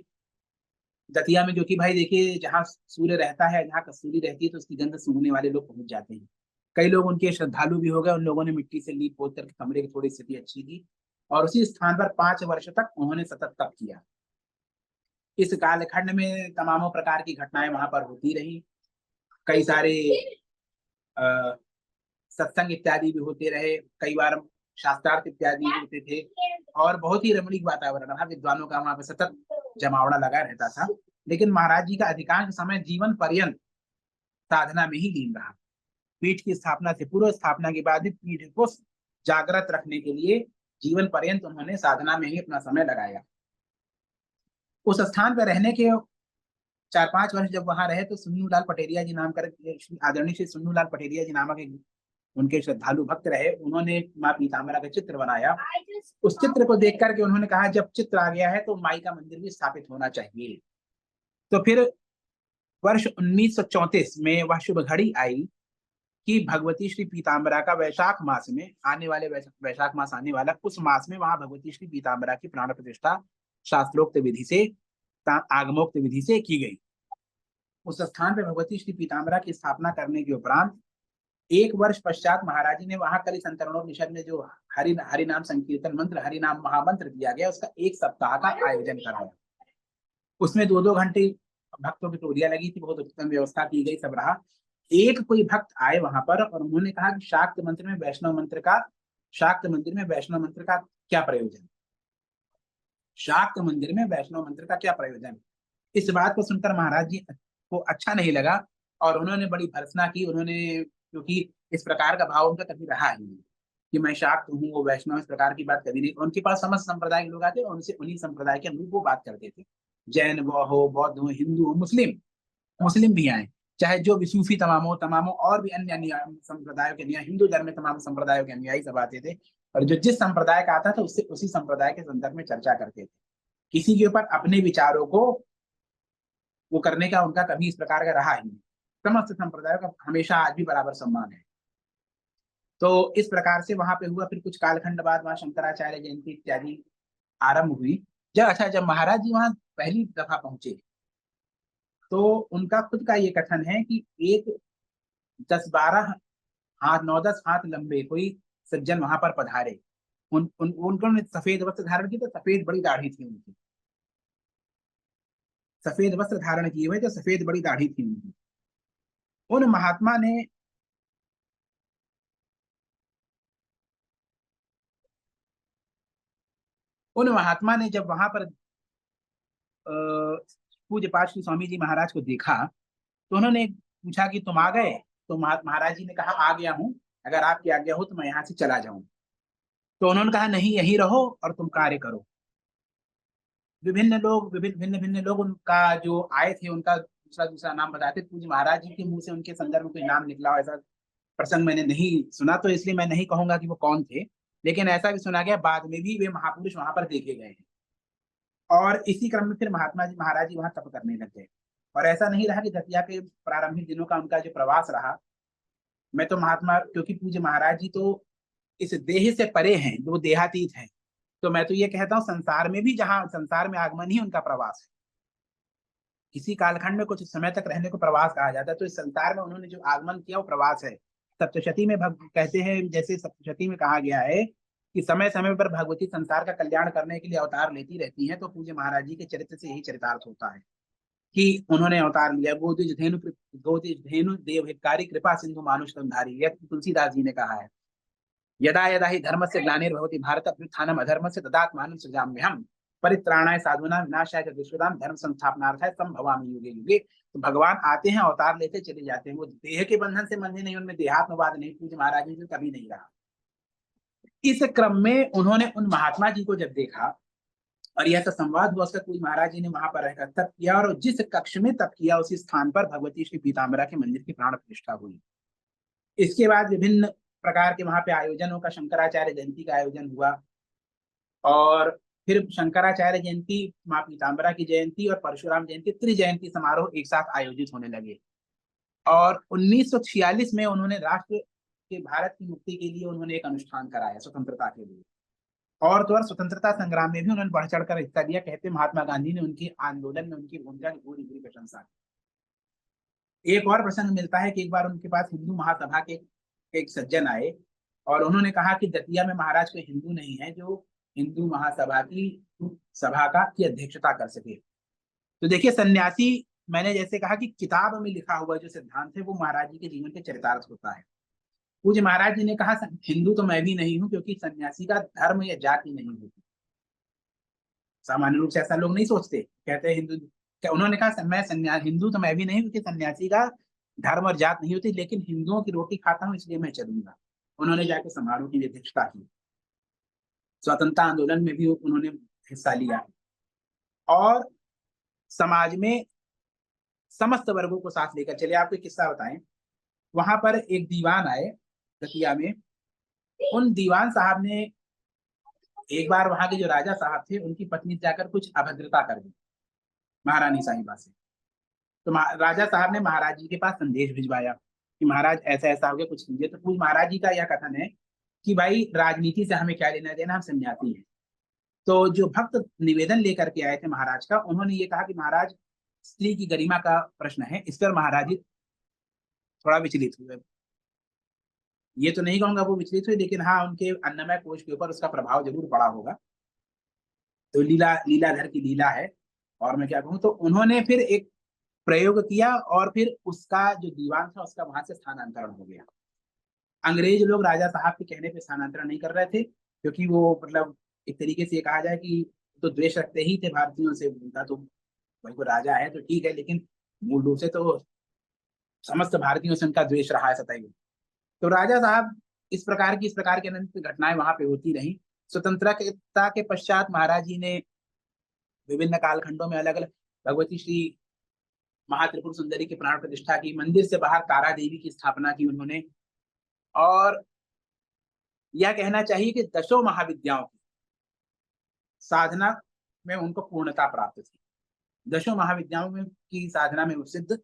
दतिया में, जो कि भाई देखिए जहाँ सूर्य रहता है, जहाँ कस्तूरी रहती है, तो उसकी गंध सूंघने वाले लोग पहुंच जाते हैं। कई लोग उनके श्रद्धालु भी हो गए। उन लोगों ने मिट्टी से लीप पोत करके कमरे की थोड़ी स्थिति अच्छी की, और उसी स्थान पर 5 वर्ष तक उन्होंने सतत तप किया। इस कालखंड में तमामों प्रकार की घटनाएं वहां पर होती रही। कई सारे अ, सत्संग इत्यादि भी होते रहे, कई बार शास्त्रार्थ इत्यादि भी होते थे, और बहुत ही रमणीक वातावरण रहा। विद्वानों का वहां पर सतत जमावड़ा लगा रहता था। लेकिन महाराज जी का अधिकांश समय जीवन पर्यंत साधना में ही लीन रहा। पीठ की स्थापना से पूर्व, स्थापना के बाद भी पीठ को जागृत रखने के लिए जीवन पर्यंत उन्होंने साधना में ही अपना समय लगाया। उस स्थान पर रहने के 4-5 वर्ष जब वहां रहे तो सुन्नूलाल पटेरिया जी नाम कर, आदरणीय श्री सुन्नूलाल पटेरिया जी नामक एक उनके श्रद्धालु भक्त रहे। उन्होंने माँ पीताम्बरा का चित्र बनाया। उस चित्र को देख करके उन्होंने कहा जब चित्र आ गया है तो माई का मंदिर भी स्थापित होना चाहिए। तो फिर वर्ष 1934 में वह शुभ घड़ी आई कि भगवती श्री पीताम्बरा का वैशाख मास में आने वाले, वैशाख मास आने वाला, उस मास में वहां भगवती श्री पीताम्बरा की प्राण प्रतिष्ठा शास्त्रोक्त विधि से, आगमोक्त विधि से की गई। उस स्थान पर भगवती श्री पीताम्बरा की स्थापना करने के उपरांत 1 वर्ष पश्चात महाराज जी ने वहां कल संतरणोपनिषद में जो हरि नाम संकीर्तन मंत्र, हरि नाम महामंत्र दिया गया, उसका 1 सप्ताह का आयोजन कराया। उसमें 2-2 घंटे भक्तों की टोलियां लगी थी, बहुत उत्तम व्यवस्था की गई, सब रहा। एक कोई भक्त आए वहां पर और उन्होंने कहा कि शाक्त मंत्र में वैष्णव मंत्र का, शाक्त मंदिर में वैष्णव मंत्र का क्या प्रयोजन, शाक्त मंदिर में वैष्णव मंत्र का क्या प्रयोजन। इस बात को सुनकर महाराज जी को अच्छा नहीं लगा और उन्होंने बड़ी भर्त्सना की। उन्होंने, क्योंकि इस प्रकार का भाव उनका कभी रहा ही नहीं कि मैं शाक्त हूँ, वो वैष्णव, इस प्रकार की बात कभी नहीं। उनके पास समस्त संप्रदाय के लोग आते और उनसे उन्हीं संप्रदाय के अनुरूप वो बात करते थे। जैन वो हो, बौद्ध हो, हिंदू हो, मुस्लिम, मुस्लिम भी आए, चाहे जो भी सूफी तमामों तमामों और भी अन्य अन्य संप्रदायों के अनुयायी, हिंदू धर्म में तमाम संप्रदायों के अनुयायी सब आते थे। और जो जिस संप्रदाय का आता था उससे उसी संप्रदाय के संदर्भ में चर्चा करते थे। किसी के ऊपर अपने विचारों को वो करने का उनका कभी इस प्रकार का रहा ही नहीं। समस्त संप्रदायों का हमेशा आज भी बराबर सम्मान है। तो इस प्रकार से वहां पे हुआ। फिर कुछ कालखंड बाद वहां शंकराचार्य जयंती इत्यादि आरंभ हुई। जब महाराज जी वहां पहली दफा पहुंचे तो उनका खुद का ये कथन है कि एक 10-12 हाथ, 9-10 हाथ लंबे कोई सज्जन वहां पर पधारे। उनको सफेद वस्त्र धारण की, तो सफेद बड़ी दाढ़ी थी उनकी, सफेद वस्त्र धारण किए हुए, तो सफेद बड़ी दाढ़ी थी उनकी। उन महात्मा ने जब वहां पर पूज्य पाठ श्री स्वामी जी महाराज को देखा तो उन्होंने पूछा कि तुम आ गए। तो महाराज जी ने कहा आ गया हूँ, अगर आपकी आज्ञा हो तो मैं यहाँ से चला जाऊं। तो उन्होंने कहा नहीं, यहीं रहो और तुम कार्य करो। भिन्न भिन्न लोग उनका जो आए थे उनका दूसरा दूसरा नाम बताते। पूज्य महाराज जी के मुंह से उनके संदर्भ में कोई नाम निकला हो ऐसा प्रसंग मैंने नहीं सुना, तो इसलिए मैं नहीं कहूंगा कि वो कौन थे। लेकिन ऐसा भी सुना गया बाद में भी वे महापुरुष वहां पर देखे गए हैं। और इसी क्रम में फिर महात्मा जी महाराज जी वहां तप करने लग गए। और ऐसा नहीं रहा कि दतिया के प्रारंभिक दिनों का उनका जो प्रवास रहा, मैं तो महात्मा, क्योंकि पूज्य महाराज जी तो इस देह से परे हैं, वो देहातीत हैं, तो मैं तो ये कहता हूँ संसार में भी, जहां संसार में आगमन ही उनका प्रवास है। किसी कालखंड में कुछ समय तक रहने को प्रवास कहा जाता है, तो इस संसार में उन्होंने जो आगमन किया वो प्रवास है। सप्तशती में कहते हैं, जैसे सप्तशती में कहा गया है कि समय समय पर भगवती संसार का कल्याण करने के लिए अवतार लेती रहती हैं। तो पूज्य महाराज जी के चरित्र से यही चरितार्थ होता है कि उन्होंने अवतार लिया। गोदिज धेनु देव हितकारी कृपा सिंधु मानुष संधारी, यह तुलसीदास जी ने कहा है। यदा यदा ही धर्म से ग्लानिर्भवति भारत अभ्युत्थानम अधर्म से तदात्मानं सृजाम्यहम् परित्राणाय साधूनां विनाशाय च दुष्कृतां धर्म संस्थापनार्थाय संभवामि युगे युगे। तो भगवान आते हैं, अवतार लेते चले जाते हैं। वो देह के बंधन से बंधे नहीं, उनमें देहात्मवाद नहीं, पूज्य महाराज जी से कभी नहीं रहा। इस क्रम में उन्होंने उन महात्मा जी को जब देखा और यह तो संवाद हुआ, उसका पूज्य महाराज जी ने वहां पर रहकर तप किया, और जिस कक्ष में तप किया उसी स्थान पर भगवती श्री पीताम्बरा के मंदिर की प्राण प्रतिष्ठा हुई। इसके बाद विभिन्न प्रकार के वहां पे आयोजनों का, शंकराचार्य जयंती का आयोजन हुआ, और फिर शंकराचार्य जयंती, माँ पीताम्बरा की जयंती और परशुराम जयंती, त्रिजयंती समारोह एक साथ आयोजित होने लगे। और 1946 में उन्होंने राष्ट्र के, भारत की मुक्ति के लिए उन्होंने एक अनुष्ठान कराया स्वतंत्रता के लिए। और तो और स्वतंत्रता संग्राम में भी उन्होंने बढ़ चढ़कर हिस्सा लिया। कहते महात्मा गांधी ने उनकी आंदोलन में उनकी भूमिका की पूरी पूरी प्रशंसा की। एक और प्रसंग मिलता है कि एक बार उनके पास हिंदू महासभा के एक सज्जन आए और उन्होंने कहा कि दतिया में महाराज कोई हिंदू नहीं है जो हिंदू महासभा की सभा की अध्यक्षता कर सके। तो देखिए सन्यासी, मैंने जैसे कहा कि किताब में लिखा हुआ जो सिद्धांत है वो महाराज जी के जीवन के चरितार्थ होता है। पूज्य महाराज जी ने कहा हिंदू तो मैं भी नहीं हूं, क्योंकि सन्यासी का धर्म या जाति नहीं होती। सामान्य रूप से ऐसा लोग नहीं सोचते, कहते हैं हिंदू, क्या उन्होंने कहा मैं सन्यासी हिंदू तो मैं भी नहीं हूं, क्योंकि सन्यासी का धर्म और जात नहीं होती, लेकिन हिंदुओं की रोटी खाता हूं इसलिए मैं चलूंगा। उन्होंने जाके समारोह की अध्यक्षता की, स्वतंत्रता आंदोलन में भी उन्होंने हिस्सा लिया, और समाज में समस्त वर्गों को साथ लेकर चले। आपको एक किस्सा बताएं, वहां पर एक दीवान आए दतिया में। उन दीवान साहब ने एक बार वहां के जो राजा साहब थे उनकी पत्नी से जाकर कुछ अभद्रता कर दी महारानी साहिबा से। तो राजा साहब ने महाराज जी के पास संदेश भिजवाया कि महाराज ऐसा ऐसा हो गया, कुछ कीजिए। तो पूज महाराज जी का यह कथन है कि भाई राजनीति से हमें क्या लेना देना, हम सन्यासी हैं। तो जो भक्त निवेदन लेकर के आए थे महाराज का, उन्होंने ये कहा कि महाराज स्त्री की गरिमा का प्रश्न है, इस पर महाराज जी थोड़ा विचलित हुए। ये तो नहीं कहूंगा वो विचलित हुए, लेकिन हाँ उनके अन्नमय कोश के ऊपर उसका प्रभाव जरूर पड़ा होगा। तो लीला लीलाधर की लीला है, और मैं क्या कहूँ। तो उन्होंने फिर एक प्रयोग किया, और फिर उसका जो दीवान था उसका वहां से स्थानांतरण हो गया। अंग्रेज लोग राजा साहब के कहने पे स्थानांतरण नहीं कर रहे थे, क्योंकि वो मतलब एक तरीके से ये कहा जाए कि तो द्वेष रखते ही थे भारतीयों से। उनका तो भाई वो राजा है तो ठीक है, लेकिन मूल रूप से तो समस्त भारतीयों से उनका द्वेष रहा है सदैव। तो राजा साहब इस प्रकार की अनंत घटनाएं वहां पे होती रही। स्वतंत्रता के पश्चात महाराज जी ने विभिन्न कालखंडों में अलग अलग भगवती श्री महात्रिपुर सुंदरी की प्राण प्रतिष्ठा की, मंदिर से बाहर तारा देवी की स्थापना की उन्होंने। और यह कहना चाहिए कि दशों महाविद्याओं की साधना में उनको पूर्णता प्राप्त थी। दशों महाविद्याओं में की साधना में वो सिद्ध,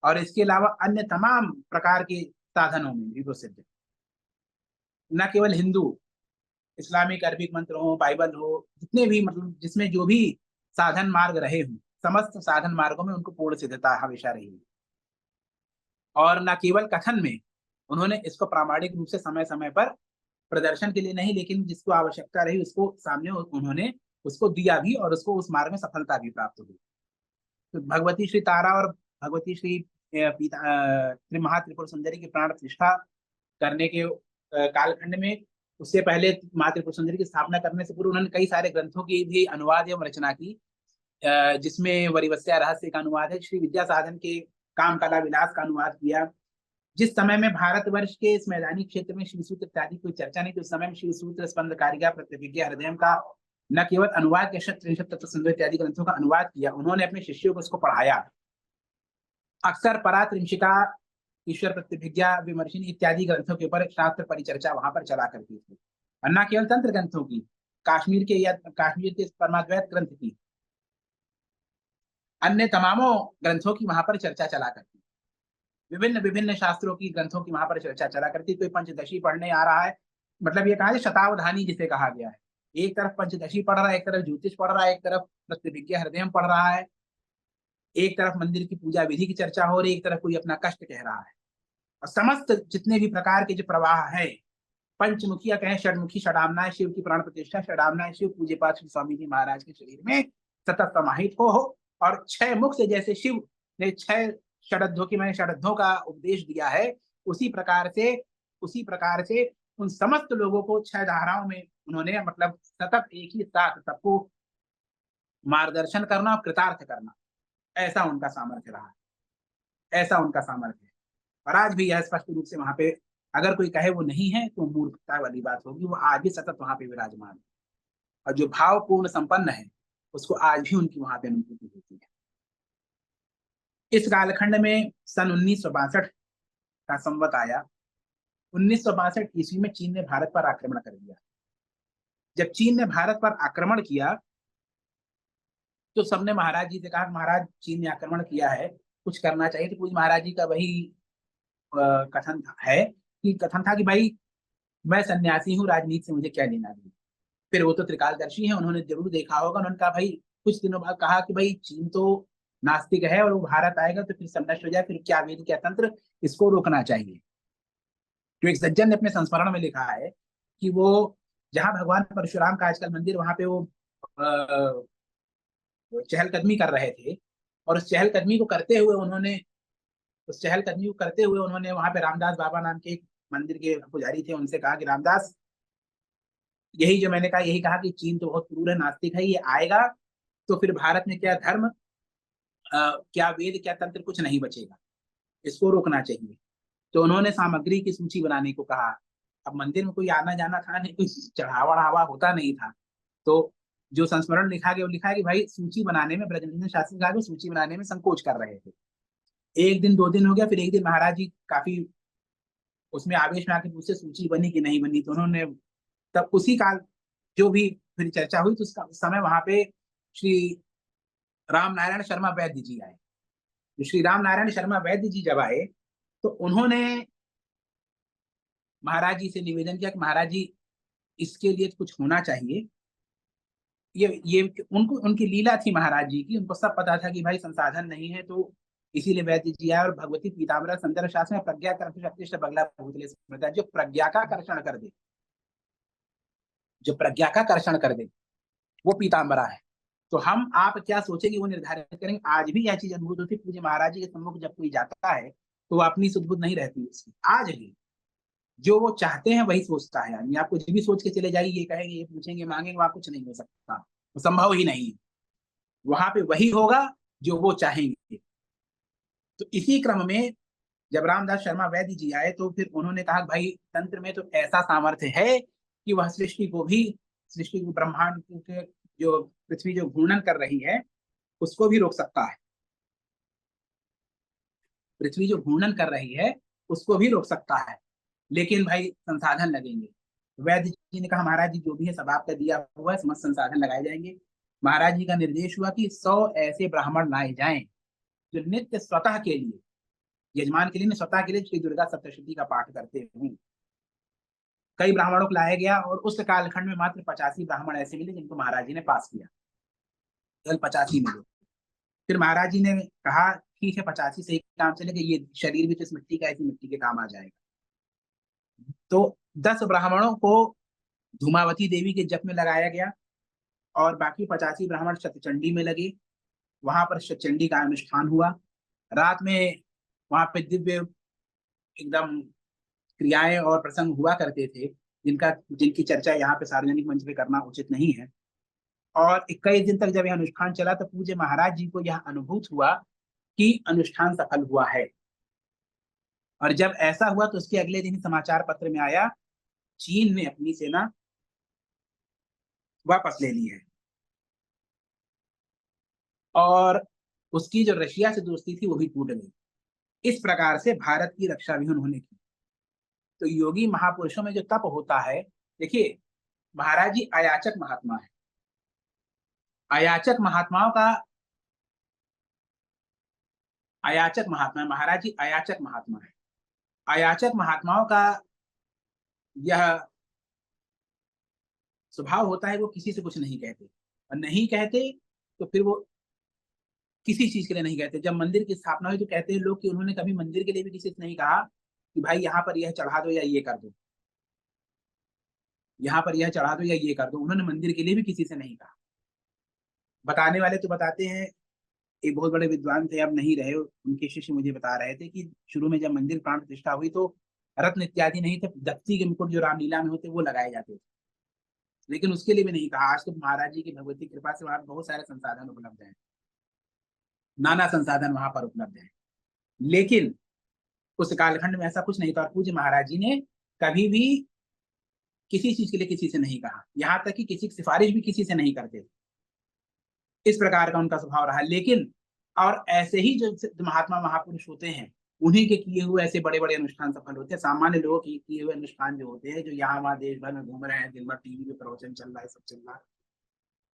और इसके अलावा अन्य तमाम प्रकार के साधनों में भी वो सिद्ध। न केवल हिंदू, इस्लामिक अरबिक मंत्र हो, बाइबल हो, जितने भी मतलब जिसमें जो भी साधन मार्ग रहे हों, समस्त साधन मार्गों में उनको पूर्ण सिद्धता हमेशा रही। और न केवल कथन में, उन्होंने इसको प्रामाणिक रूप से समय समय पर प्रदर्शन के लिए नहीं, लेकिन जिसको आवश्यकता रही उसको सामने उन्होंने उसको दिया भी, और उसको उस मार्ग में सफलता भी प्राप्त हुई। तो भगवती श्री तारा और भगवती श्री महात्रिपुर सुंदरी की प्राण प्रतिष्ठा करने के कालखंड में, उससे पहले माँ त्रिपुर सुंदरी की स्थापना करने से पूर्व उन्होंने कई सारे ग्रंथों की भी अनुवाद एवं रचना की, जिसमें वरिवस्या रहस्य का अनुवाद है, श्री विद्या साधन के काम कला विलास का अनुवाद किया। जिस समय में भारतवर्ष के इस मैदानी क्षेत्र में शिव सूत्र इत्यादि कोई चर्चा नहीं थी, उस समय में शिव सूत्र, स्पंद कारिका, प्रतिविज्ञा, हृदय का न केवल अनुवाद के त्रिशत तत्व सिंधु इत्यादि ग्रंथों का अनुवाद किया, उन्होंने अपने शिष्यों को उसको पढ़ाया। अक्सर परात्रिंशिका, ईश्वर प्रतिभिज्ञा, विमर्शिनी इत्यादि ग्रंथों के ऊपर शास्त्र परिचर्चा वहां पर चला करती थी, और न केवल तंत्र ग्रंथों की, काश्मीर के परमाद्वैत ग्रंथ की, अन्य तमामों ग्रंथों की वहां पर चर्चा चला करती। विभिन्न विभिन्न शास्त्रों की ग्रंथों की वहां पर चर्चा चला करती। कोई पंचदशी पढ़ने आ रहा है, मतलब ये कहा है शतावधानी जिसे कहा गया है, एक तरफ पंचदशी पढ़ रहा है, एक तरफ ज्योतिष पढ़ रहा है, एक तरफ प्रतिविज्ञा हृदय पढ़ रहा है, एक तरफ मंदिर की पूजा विधि की चर्चा हो रही है, एक तरफ कोई अपना कष्ट कह रहा है। और समस्त जितने भी प्रकार के जो प्रवाह है, पंचमुखिया कहें, षडमुखी षडामनाएं, शिव की प्राण प्रतिष्ठा, षडामनाएं शिव पूज्य पाठ श्री स्वामी जी महाराज के शरीर में सतत समाहित हो। और छह मुख से जैसे शिव ने छह षडध्वों की मैंने षडध्वों का उपदेश दिया है, उसी प्रकार से उन समस्त लोगों को छह धाराओं में उन्होंने मतलब सतत एक ही साथ सबको मार्गदर्शन करना और कृतार्थ करना, ऐसा उनका सामर्थ्य रहा है, ऐसा उनका सामर्थ्य है। और आज भी यह स्पष्ट रूप से वहां पे, अगर कोई कहे वो नहीं है तो मूर्खता वाली बात होगी, वो आज भी सतत वहां पे विराजमान है, और जो भाव पूर्ण संपन्न है उसको आज भी उनकी वहां पे अनुभूति होती है। इस कालखंड में सन 1962 का संवत आया। 1962 ईस्वी में चीन ने भारत पर आक्रमण कर दिया। जब चीन ने भारत पर आक्रमण किया तो सबने महाराज जी से कहा महाराज चीन ने आक्रमण किया है, कुछ करना चाहिए। तो पूज्य महाराज जी का वही कथन था कि भाई मैं सन्यासी हूँ, राजनीति से मुझे क्या लेना देना। फिर वो तो त्रिकालदर्शी हैं, उन्होंने जरूर देखा होगा। उन्होंने कहा भाई, कुछ दिनों बाद कहा कि भाई चीन तो नास्तिक है और वो भारत आएगा तो फिर सब नष्ट हो जाए, फिर क्या वेद क्या तंत्र, इसको रोकना चाहिए। जो एक सज्जन ने अपने संस्मरण में लिखा है कि वो जहां भगवान परशुराम का आजकल मंदिर, वहां पे वो चहलकदमी कर रहे थे, और उस चहलकदमी को करते हुए उन्होंने वहां पे रामदास बाबा नाम के एक मंदिर के पुजारी थे, उनसे कहा कि रामदास, यही जो मैंने कहा, यही कहा कि चीन तो बहुत क्रूर है, नास्तिक है, ये आएगा तो फिर भारत में क्या धर्म, क्या वेद, क्या तंत्र, कुछ नहीं बचेगा, इसको रोकना चाहिए। तो उन्होंने सामग्री की सूची बनाने को कहा। अब मंदिर में कोई आना जाना था नहीं, कोई चढ़ावा वढ़ावा होता नहीं था, तो जो संस्मरण लिखा गया वो लिखा है कि भाई सूची बनाने में, ब्रजमोहन शास्त्री साहब सूची बनाने में संकोच कर रहे थे। एक दिन 2 दिन हो गया, फिर एक दिन महाराज जी काफी उसमें आवेश में आके पूछे सूची बनी कि नहीं बनी, तो उन्होंने तब उसी काल जो भी फिर चर्चा हुई, तो उसका उस समय वहां पे श्री राम नारायण शर्मा वैद्य जी आए। तो श्री राम नारायण शर्मा वैद्य जी जब आए, तो उन्होंने महाराज जी से निवेदन किया कि महाराज जी, इसके लिए कुछ होना चाहिए। ये उनको, उनकी लीला थी महाराज जी की, उनको सब पता था कि भाई संसाधन नहीं है, तो इसीलिए वैद्य जी आए। और भगवती पीताम्बर संदर्भ शास्त्र में प्रज्ञा कर्ष शक्तिष्ठ बगला भूतले स्मृता, जो प्रज्ञा का कर्षण कर दे, जो प्रज्ञा का कर्षण कर दे, वो पीताम्बरा है। तो हम आप क्या सोचेंगे वो निर्धारित करेंगे। आज भी यह चीज अनुभूत होती है, पूज्य महाराज जी के सम्मुख जब कोई जाता है तो वो अपनी सुध बुध नहीं रहती उसकी। आज भी जो वो चाहते हैं वही सोचता है आदमी। आप कुछ भी सोच के चले जाइए, ये कहेंगे, ये पूछेंगे, मांगेंगे, वहां कुछ नहीं हो सकता, वो संभव ही नहीं है। वहां पे वही होगा जो वो चाहेंगे। तो इसी क्रम में जब रामदास शर्मा वैद्य जी आए, तो फिर उन्होंने कहा भाई तंत्र में तो ऐसा सामर्थ्य है कि वह सृष्टि को भी, सृष्टि को, ब्रह्मांड के जो पृथ्वी जो घूर्णन कर रही है उसको भी रोक सकता है। पृथ्वी जो घूर्णन कर रही है उसको भी रोक सकता है, लेकिन भाई संसाधन लगेंगे। वैद्य जी ने कहा महाराज जी जो भी है सब आपका दिया हुआ है, समस्त संसाधन लगाए जाएंगे। महाराज जी का निर्देश हुआ कि 100 ऐसे ब्राह्मण लाए जाएं जो नित्य स्वतः के लिए, यजमान के लिए नहीं, स्वतः के लिए श्री दुर्गा सप्तशती का पाठ करते हैं। कई ब्राह्मणों को लाया गया, और उस कालखंड में मात्र 85 ब्राह्मण ऐसे मिले जिनको महाराज जी ने पास किया, केवल 85 मिले। फिर महाराज जी ने कहा ठीक है 85 से ही काम चलेगा, ये शरीर भी तो इस मिट्टी का, ऐसी मिट्टी के काम आ जाएगा। तो 10 ब्राह्मणों को धूमावती देवी के जप में लगाया गया, और बाकी 85 ब्राह्मण शतचंडी में लगे। वहां पर शतचंडी का अनुष्ठान हुआ। रात में वहां पे दिव्य एकदम क्रियाएं और प्रसंग हुआ करते थे, जिनकी चर्चा यहाँ पे सार्वजनिक मंच पे करना उचित नहीं है। और 21 दिन तक जब यह अनुष्ठान चला, तो पूज्य महाराज जी को यह अनुभूत हुआ कि अनुष्ठान सफल हुआ है। और जब ऐसा हुआ तो उसके अगले दिन समाचार पत्र में आया, चीन ने अपनी सेना वापस ले ली है, और उसकी जो रशिया से दोस्ती थी वो भी टूट गई। इस प्रकार से भारत की रक्षा भी उन्होंने की। तो योगी महापुरुषों में जो तप होता है, देखिए महाराज जी अयाचक महात्मा है। अयाचक महात्माओं का, अयाचक महात्मा है महाराज जी, अयाचक महात्मा है। अयाचक महात्माओं का यह स्वभाव होता है, वो किसी से कुछ नहीं कहते, और नहीं कहते तो फिर वो किसी चीज के लिए नहीं कहते। जब मंदिर की स्थापना हुई तो कहते हैं लोग कि उन्होंने कभी मंदिर के लिए भी किसी से नहीं कहा कि भाई यहाँ पर यह चढ़ा दो या ये कर दो, यहाँ पर यह चढ़ा दो या ये कर दो। उन्होंने मंदिर के लिए भी किसी से नहीं कहा। बताने वाले तो बताते हैं, एक बहुत बड़े विद्वान थे, अब नहीं रहे, उनके शिष्य मुझे बता रहे थे कि शुरू में जब मंदिर प्राण प्रतिष्ठा हुई तो रत्न इत्यादि नहीं थे, दत्ती के मुकुट जो रामलीला में होते वो लगाए जाते थे, लेकिन उसके लिए भी नहीं कहा। आज तो महाराज जी की भगवती कृपा से वहां बहुत सारे संसाधन उपलब्ध हैं, नाना संसाधन वहां पर उपलब्ध है। लेकिन उस कालखंड में ऐसा कुछ नहीं था। पूज्य महाराज जी ने कभी भी किसी चीज के लिए किसी से नहीं कहा, यहाँ तक कि किसी की सिफारिश भी किसी से नहीं करते थे। इस प्रकार का उनका स्वभाव रहा। लेकिन और ऐसे ही जो महात्मा महापुरुष होते हैं, उन्हीं के किए हुए ऐसे बड़े बड़े अनुष्ठान सफल होते हैं। सामान्य लोगों के किए हुए अनुष्ठान जो होते हैं, जो यहाँ वहाँ देश भर में घूम रहे हैं, दिन भर टीवी पे प्रवचन चल रहा है, सब चल रहा है,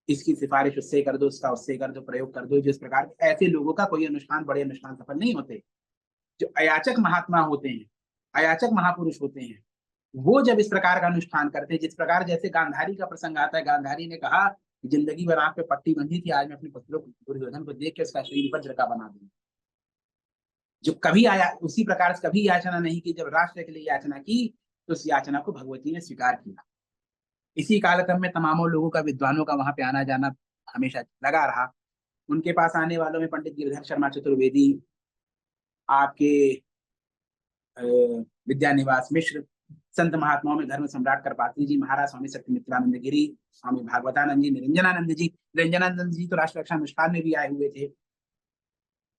इसकी सिफारिश उससे कर दो, उसका उससे कर दो, प्रयोग कर दो, जिस प्रकार ऐसे लोगों का कोई अनुष्ठान, बड़े अनुष्ठान सफल नहीं होते। जो अयाचक महात्मा होते हैं, अयाचक महापुरुष होते हैं, वो जब इस प्रकार का अनुष्ठान करते हैं, जिस प्रकार जैसे गांधारी का प्रसंग आता है, गांधारी ने कहा जिंदगी भर आंख पे पट्टी बंधी थी, आज मैं अपने पुत्रों को, दुर्योधन को देख के उसका शरीर वज्र का बना दूंगा। जो कभी आया उसी प्रकार से कभी याचना नहीं की, जब राष्ट्र के लिए याचना की तो उस याचना को भगवती ने स्वीकार किया। इसी कालक्रम में तमामों लोगों का, विद्वानों का वहां पे आना जाना हमेशा लगा रहा। उनके पास आने वालों में पंडित गिरिधर शर्मा चतुर्वेदी, आपके विद्यानिवास मिश्र, संत महात्माओं में धर्म सम्राट करपात्री जी महाराज, स्वामी सत्यमित्रानंद गिरी, स्वामी भागवतानंद जी, निरंजनानंद जी। निरंजनानंद जी तो राष्ट्र रक्षा अनुष्ठान में भी आए हुए थे।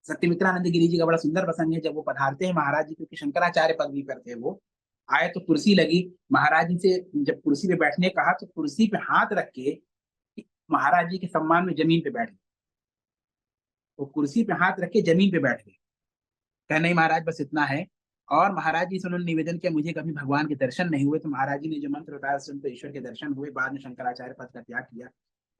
सत्यमित्रानंद गिरी जी का बड़ा सुंदर प्रसंग है, जब वो पधारते हैं महाराज जी, क्योंकि शंकराचार्य पदवी पर थे वो, आए तो कुर्सी लगी, महाराज जी से जब कुर्सी पे बैठने कहा तो कुर्सी पे हाथ रख के महाराज जी के सम्मान में जमीन पे बैठ गए। वो कुर्सी पे हाथ रख के जमीन पे बैठ गए, कहा नहीं महाराज बस इतना है। और महाराज जी से उन्होंने निवेदन किया, मुझे कभी भगवान के दर्शन नहीं हुए, तो महाराज जी ने जो मंत्र बताया उससे उनको ईश्वर के दर्शन हुए, बाद में शंकराचार्य पद का त्याग किया।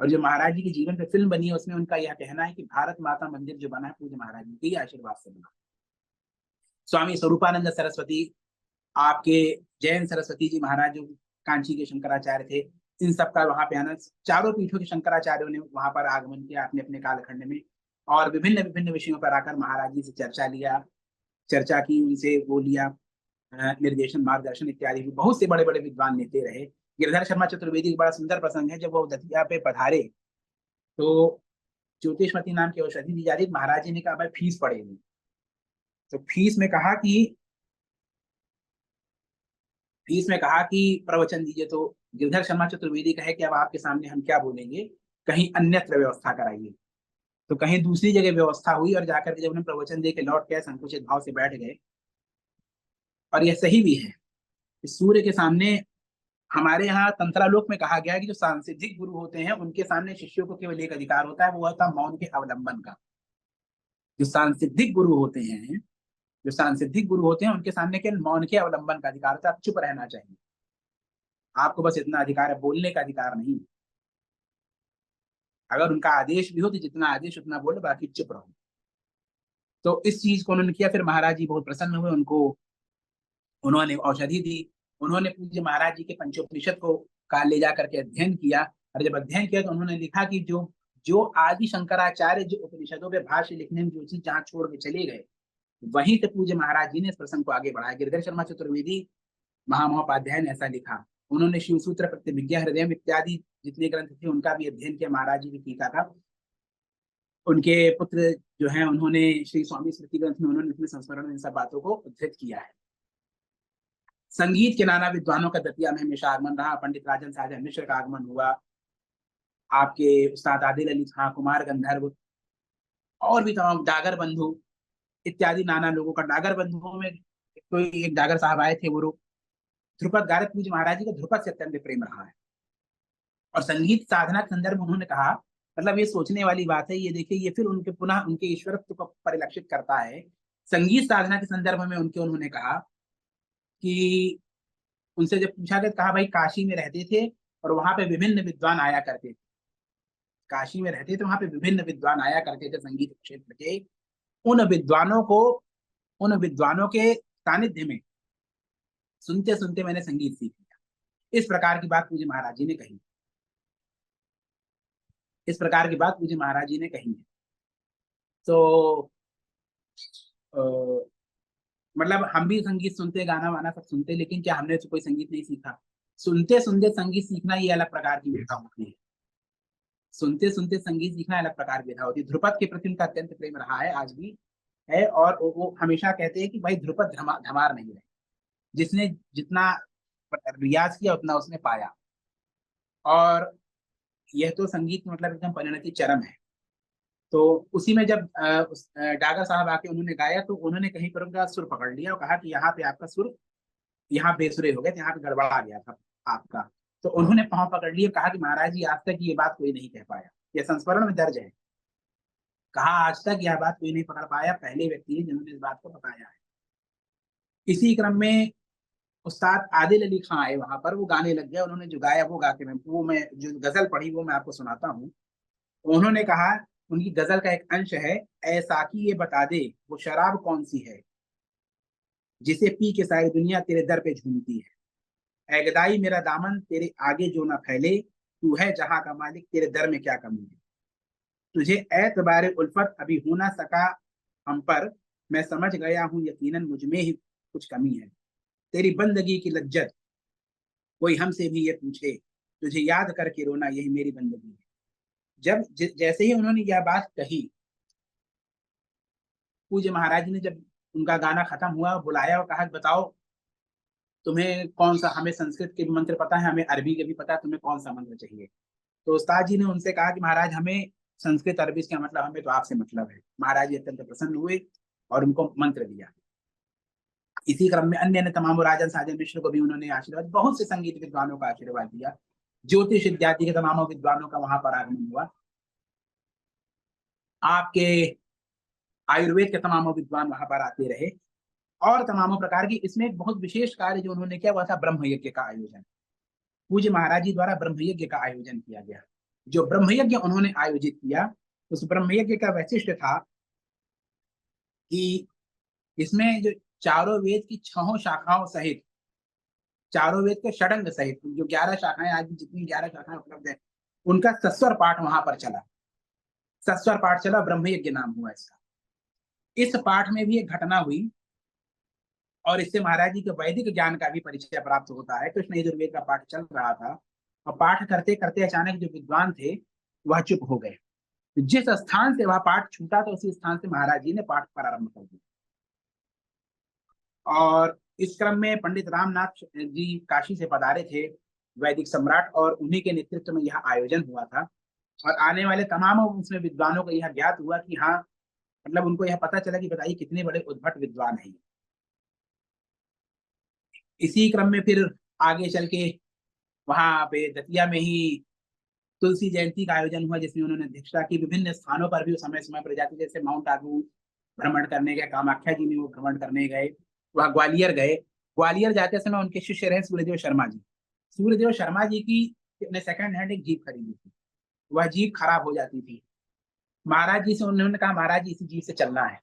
और जो महाराज जी के जीवन पे फिल्म बनी है उसमें उनका यह कहना है कि भारत माता मंदिर जो बना है पूज्य महाराज जी के ही आशीर्वाद से बना। स्वामी स्वरूपानंद सरस्वती, आपके जैन सरस्वती जी महाराज जो कांची के शंकराचार्य थे, इन सब का वहां पे आना, चारों पीठों के शंकराचार्यों ने वहां पर आगमन किया अपने अपने कालखंड में, और विभिन्न विभिन्न विषयों पर आकर महाराज जी से चर्चा की, उनसे वो लिया निर्देशन मार्गदर्शन इत्यादि भी। बहुत से बड़े बड़े विद्वान नेता रहे। गिरधर शर्मा चतुर्वेदी का बड़ा सुंदर प्रसंग है, जब वो दतिया पे पधारे तो ज्योतिषमती नाम की औषधि दी जा रही, महाराज जी ने कहा भाई फीस पड़ेगी, तो फीस में कहा कि प्रवचन दीजिए। तो गिरधर शर्मा चतुर्वेदी कहे कि अब आपके सामने हम क्या बोलेंगे, कहीं अन्यत्र व्यवस्था कराइए। तो कहीं दूसरी जगह व्यवस्था हुई, और जाकर के जब उन्हें प्रवचन दे के लौट गए संकुचित भाव से बैठ गए। और यह सही भी है कि सूर्य के सामने, हमारे यहाँ तंत्रालोक में कहा गया है कि जो सांसिधिक गुरु होते हैं उनके सामने शिष्यों को केवल एक अधिकार होता है, वो होता है मौन के अवलंबन का। जो सांसिधिक गुरु होते हैं जो सांसिधिक गुरु होते हैं उनके सामने केवल मौन के अवलंबन का अधिकार होता है, आप चुप रहना चाहिए, आपको बस इतना अधिकार है, बोलने का अधिकार नहीं। अगर उनका आदेश भी हो तो जितना आदेश उतना बोलो, बाकी चुप रहो। तो इस चीज को उन्होंने किया। फिर महाराज जी बहुत प्रसन्न हुए, उनको उन्होंने औषधि दी। उन्होंने पूज्य महाराज जी के पंचोपनिषद को का ले जा करके अध्ययन किया। और जब अध्ययन किया तो उन्होंने लिखा कि जो जो आदि शंकराचार्य जो उपनिषदों पे भाष्य लिखने में जो चीज जहाँ छोड़ के चले गए, वहीं से पूज्य महाराज जी ने इस प्रसंग को आगे बढ़ाया। गिरधर शर्मा चतुर्वेदी महामहोपाध्याय ने ऐसा लिखा। उन्होंने शिव सूत्र, प्रतिविज्ञा हृदय इत्यादि जितने ग्रंथ थे उनका भी अध्ययन किया, महाराज जी ने टीका था। उनके पुत्र जो हैं उन्होंने श्री स्वामी स्मृति ग्रंथ में उन्होंने अपने संस्मरण में इन सब बातों को उद्धृत किया है। संगीत के नाना विद्वानों का दतिया में हमेशा आगमन रहा। पंडित राजन साहब मिश्र का आगमन हुआ, आपके उस्ताद आदिल अली खां, कुमार गंधर्व, और भी तमाम डागर बंधु इत्यादि नाना लोगों का। डागर बंधुओं में कोई एक डागर साहब आए थे, वो ध्रुपद गारत पूज्य महाराज जी का ध्रुपद से अत्यंत प्रेम रहा है। और संगीत साधना के संदर्भ में उन्होंने कहा, मतलब ये सोचने वाली बात है, ये देखिए ये फिर उनके पुनः उनके ईश्वरत्व को परिलक्षित करता है। संगीत साधना के संदर्भ में उन्होंने कहा कि उनसे जब पूछा गया, कहा भाई काशी में रहते थे और वहां पे विभिन्न विद्वान आया करते थे, काशी में रहते थे वहां पे विभिन्न विद्वान आया करते थे संगीत क्षेत्र के। उन विद्वानों को उन विद्वानों के सानिध्य में सुनते सुनते मैंने संगीत सीख लिया। इस प्रकार की बात पूज्य महाराज जी ने कही। इस प्रकार की बात पूज्य महाराज जी ने कही है। तो अ, मतलब हम भी संगीत सुनते, गाना वाना सब सुनते, लेकिन क्या हमने तो कोई संगीत नहीं सीखा? सुनते सुनते संगीत सीखना ये अलग प्रकार की विधा होती है। सुनते सुनते संगीत सीखना अलग प्रकार की विधा होती है। ध्रुपद के प्रति उनका अत्यंत प्रेम रहा है, आज भी है। और वो हमेशा कहते हैं कि भाई ध्रुपद धमार नहीं रहे, जिसने जितना रियाज किया उतना उसने पाया। और यह तो संगीत मतलब एकदम परिणति चरम है। तो उसी में जब डागर साहब आके उन्होंने गाया, तो उन्होंने कहीं पर उनका सुर पकड़ लिया और कहा कि यहाँ पे आपका सुर, यहाँ बेसुरे हो गए थे, यहाँ पे गड़बड़ा गया था आपका। तो उन्होंने पांव पकड़ लिए, कहा कि महाराज जी आज तक ये बात कोई नहीं कह पाया। यह संस्मरण में दर्ज है। कहा आज तक यह बात कोई नहीं पकड़ पाया, पहले व्यक्ति है जिन्होंने इस बात को बताया है। इसी क्रम में उस्ताद आदिल अली खां आए वहां पर, वो गाने लग गए। उन्होंने जो गाया वो गा के मैं जो गजल पढ़ी वो मैं आपको सुनाता हूँ। उन्होंने कहा, उनकी गजल का एक अंश है, ऐसा कि ये बता दे वो शराब कौन सी है जिसे पी के सारी दुनिया तेरे दर पे झूमती है। ऐ गदाई मेरा दामन तेरे आगे जो ना फैले, तू है जहां का मालिक तेरे दर में क्या कमी है। तुझे एतबारे उल्फत अभी हो ना सका हम पर, मैं समझ गया हूं यकीनन मुझ में ही कुछ कमी है। तेरी बंदगी की लज्जत कोई हमसे भी ये पूछे, तुझे याद करके रोना यही मेरी बंदगी है। जैसे ही उन्होंने यह बात कही, पूज्य महाराज जी ने जब उनका गाना खत्म हुआ बुलाया और कहा बताओ तुम्हें कौन सा, हमें संस्कृत के भी मंत्र पता है, हमें अरबी के भी पता है, तुम्हें कौन सा मंत्र चाहिए। तो उस्ताद जी ने उनसे कहा कि महाराज हमें संस्कृत अरबी का मतलब, हमें तो आपसे मतलब है। महाराज जी अत्यंत प्रसन्न हुए और उनको मंत्र दिया। इसी क्रम में अन्य अन्य तमाम राजन साजन मिश्र को भी उन्होंने आशीर्वाद, बहुत से संगीत विद्वानों का आशीर्वाद दिया। ज्योतिष इत्यादि के तमाम विद्वानों का वहां पर आगमन हुआ। आपके आयुर्वेद के तमाम विद्वान वहां पर आते रहे और तमाम प्रकार की। इसमें एक बहुत विशेष कार्य जो उन्होंने किया वह था ब्रह्म यज्ञ का आयोजन। पूज्य महाराज जी द्वारा ब्रह्म यज्ञ का आयोजन किया गया। जो ब्रह्म यज्ञ उन्होंने आयोजित किया, उस ब्रह्म यज्ञ का वैशिष्ट्य था कि इसमें जो चारों वेद की छहों शाखाओं सहित, चारों वेद के षडंग सहित जो 11 शाखाएं, आज जितनी 11 शाखाएं उपलब्ध है, उनका सस्वर पाठ वहां पर चला। सस्वर पाठ चला, ब्रह्म यज्ञ नाम हुआ इसका। इस पाठ में भी एक घटना हुई और इससे महाराज जी के वैदिक ज्ञान का भी परिचय प्राप्त होता है। कृष्ण यजुर्वेद का पाठ चल रहा था और पाठ करते करते अचानक जो विद्वान थे वह चुप हो गए। जिस स्थान से वह पाठ छूटा तो उसी स्थान से महाराज जी ने पाठ प्रारंभ कर दिया। और इस क्रम में पंडित रामनाथ जी काशी से पधारे थे, वैदिक सम्राट, और उन्हीं के नेतृत्व में यह आयोजन हुआ था। और आने वाले तमाम उसमें विद्वानों को यह ज्ञात हुआ कि हाँ, मतलब उनको यह पता चला कि बताइए कितने बड़े उद्भट विद्वान हैं। इसी क्रम में फिर आगे चल के वहां पे दतिया में ही तुलसी जयंती का आयोजन हुआ, जिसमें उन्होंने अध्यक्षता की। विभिन्न स्थानों पर भी समय समय पर जाते, जैसे माउंट आबू भ्रमण करने गए, कामाख्या जी में वो भ्रमण करने गए, वह ग्वालियर गए। ग्वालियर जाते समय उनके शिष्य रहे सूर्यदेव शर्मा जी। सूर्यदेव शर्मा जी की अपने सेकंड हैंड एक जीप खरीदी थी, वह जीप खराब हो जाती थी। महाराज जी से उन्होंने कहा महाराज जी इसी जीप से चलना है।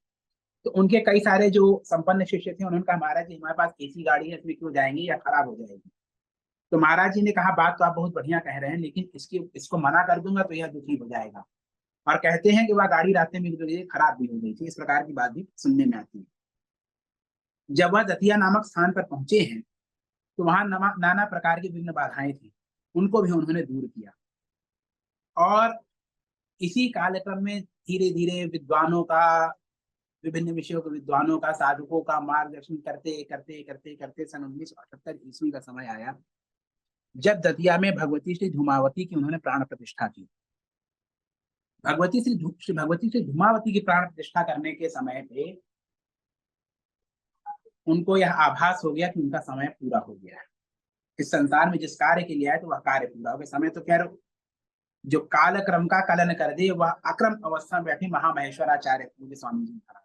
तो उनके कई सारे जो संपन्न शिष्य थे उन्होंने कहा महाराज जी हमारे पास एसी गाड़ी है, इसमें क्यों जाएंगे या खराब हो जाएगी। तो महाराज जी ने कहा बात तो आप बहुत बढ़िया कह रहे हैं, लेकिन इसको मना कर दूंगा तो यह दुखी हो जाएगा। और कहते हैं कि वह गाड़ी रास्ते में खराब भी हो गई थी। इस प्रकार की बात भी सुनने में आती है। जब वह दतिया नामक स्थान पर पहुंचे हैं तो वहां नाना प्रकार की विभिन्न बाधाएं थी, उनको भी उन्होंने दूर किया। और इसी कालक्रम में धीरे धीरे विद्वानों का, विभिन्न विषयों के विद्वानों का, साधकों का मार्गदर्शन करते करते करते करते सन 1978 ईस्वी का समय आया, जब दतिया में भगवती श्री धूमावती की उन्होंने प्राण प्रतिष्ठा की। भगवती श्री धूमावती की प्राण प्रतिष्ठा करने के समय पे उनको यह आभास हो गया कि उनका समय पूरा हो गया है। इस संसार में जिस कार्य के लिए आए तो वह कार्य पूरा हो गया। समय तो कह रहे, जो काल क्रम का कलन कर दे वह अक्रम अवस्था में बैठे महामहेश्वराचार्य पूज्य स्वामी जी महाराज।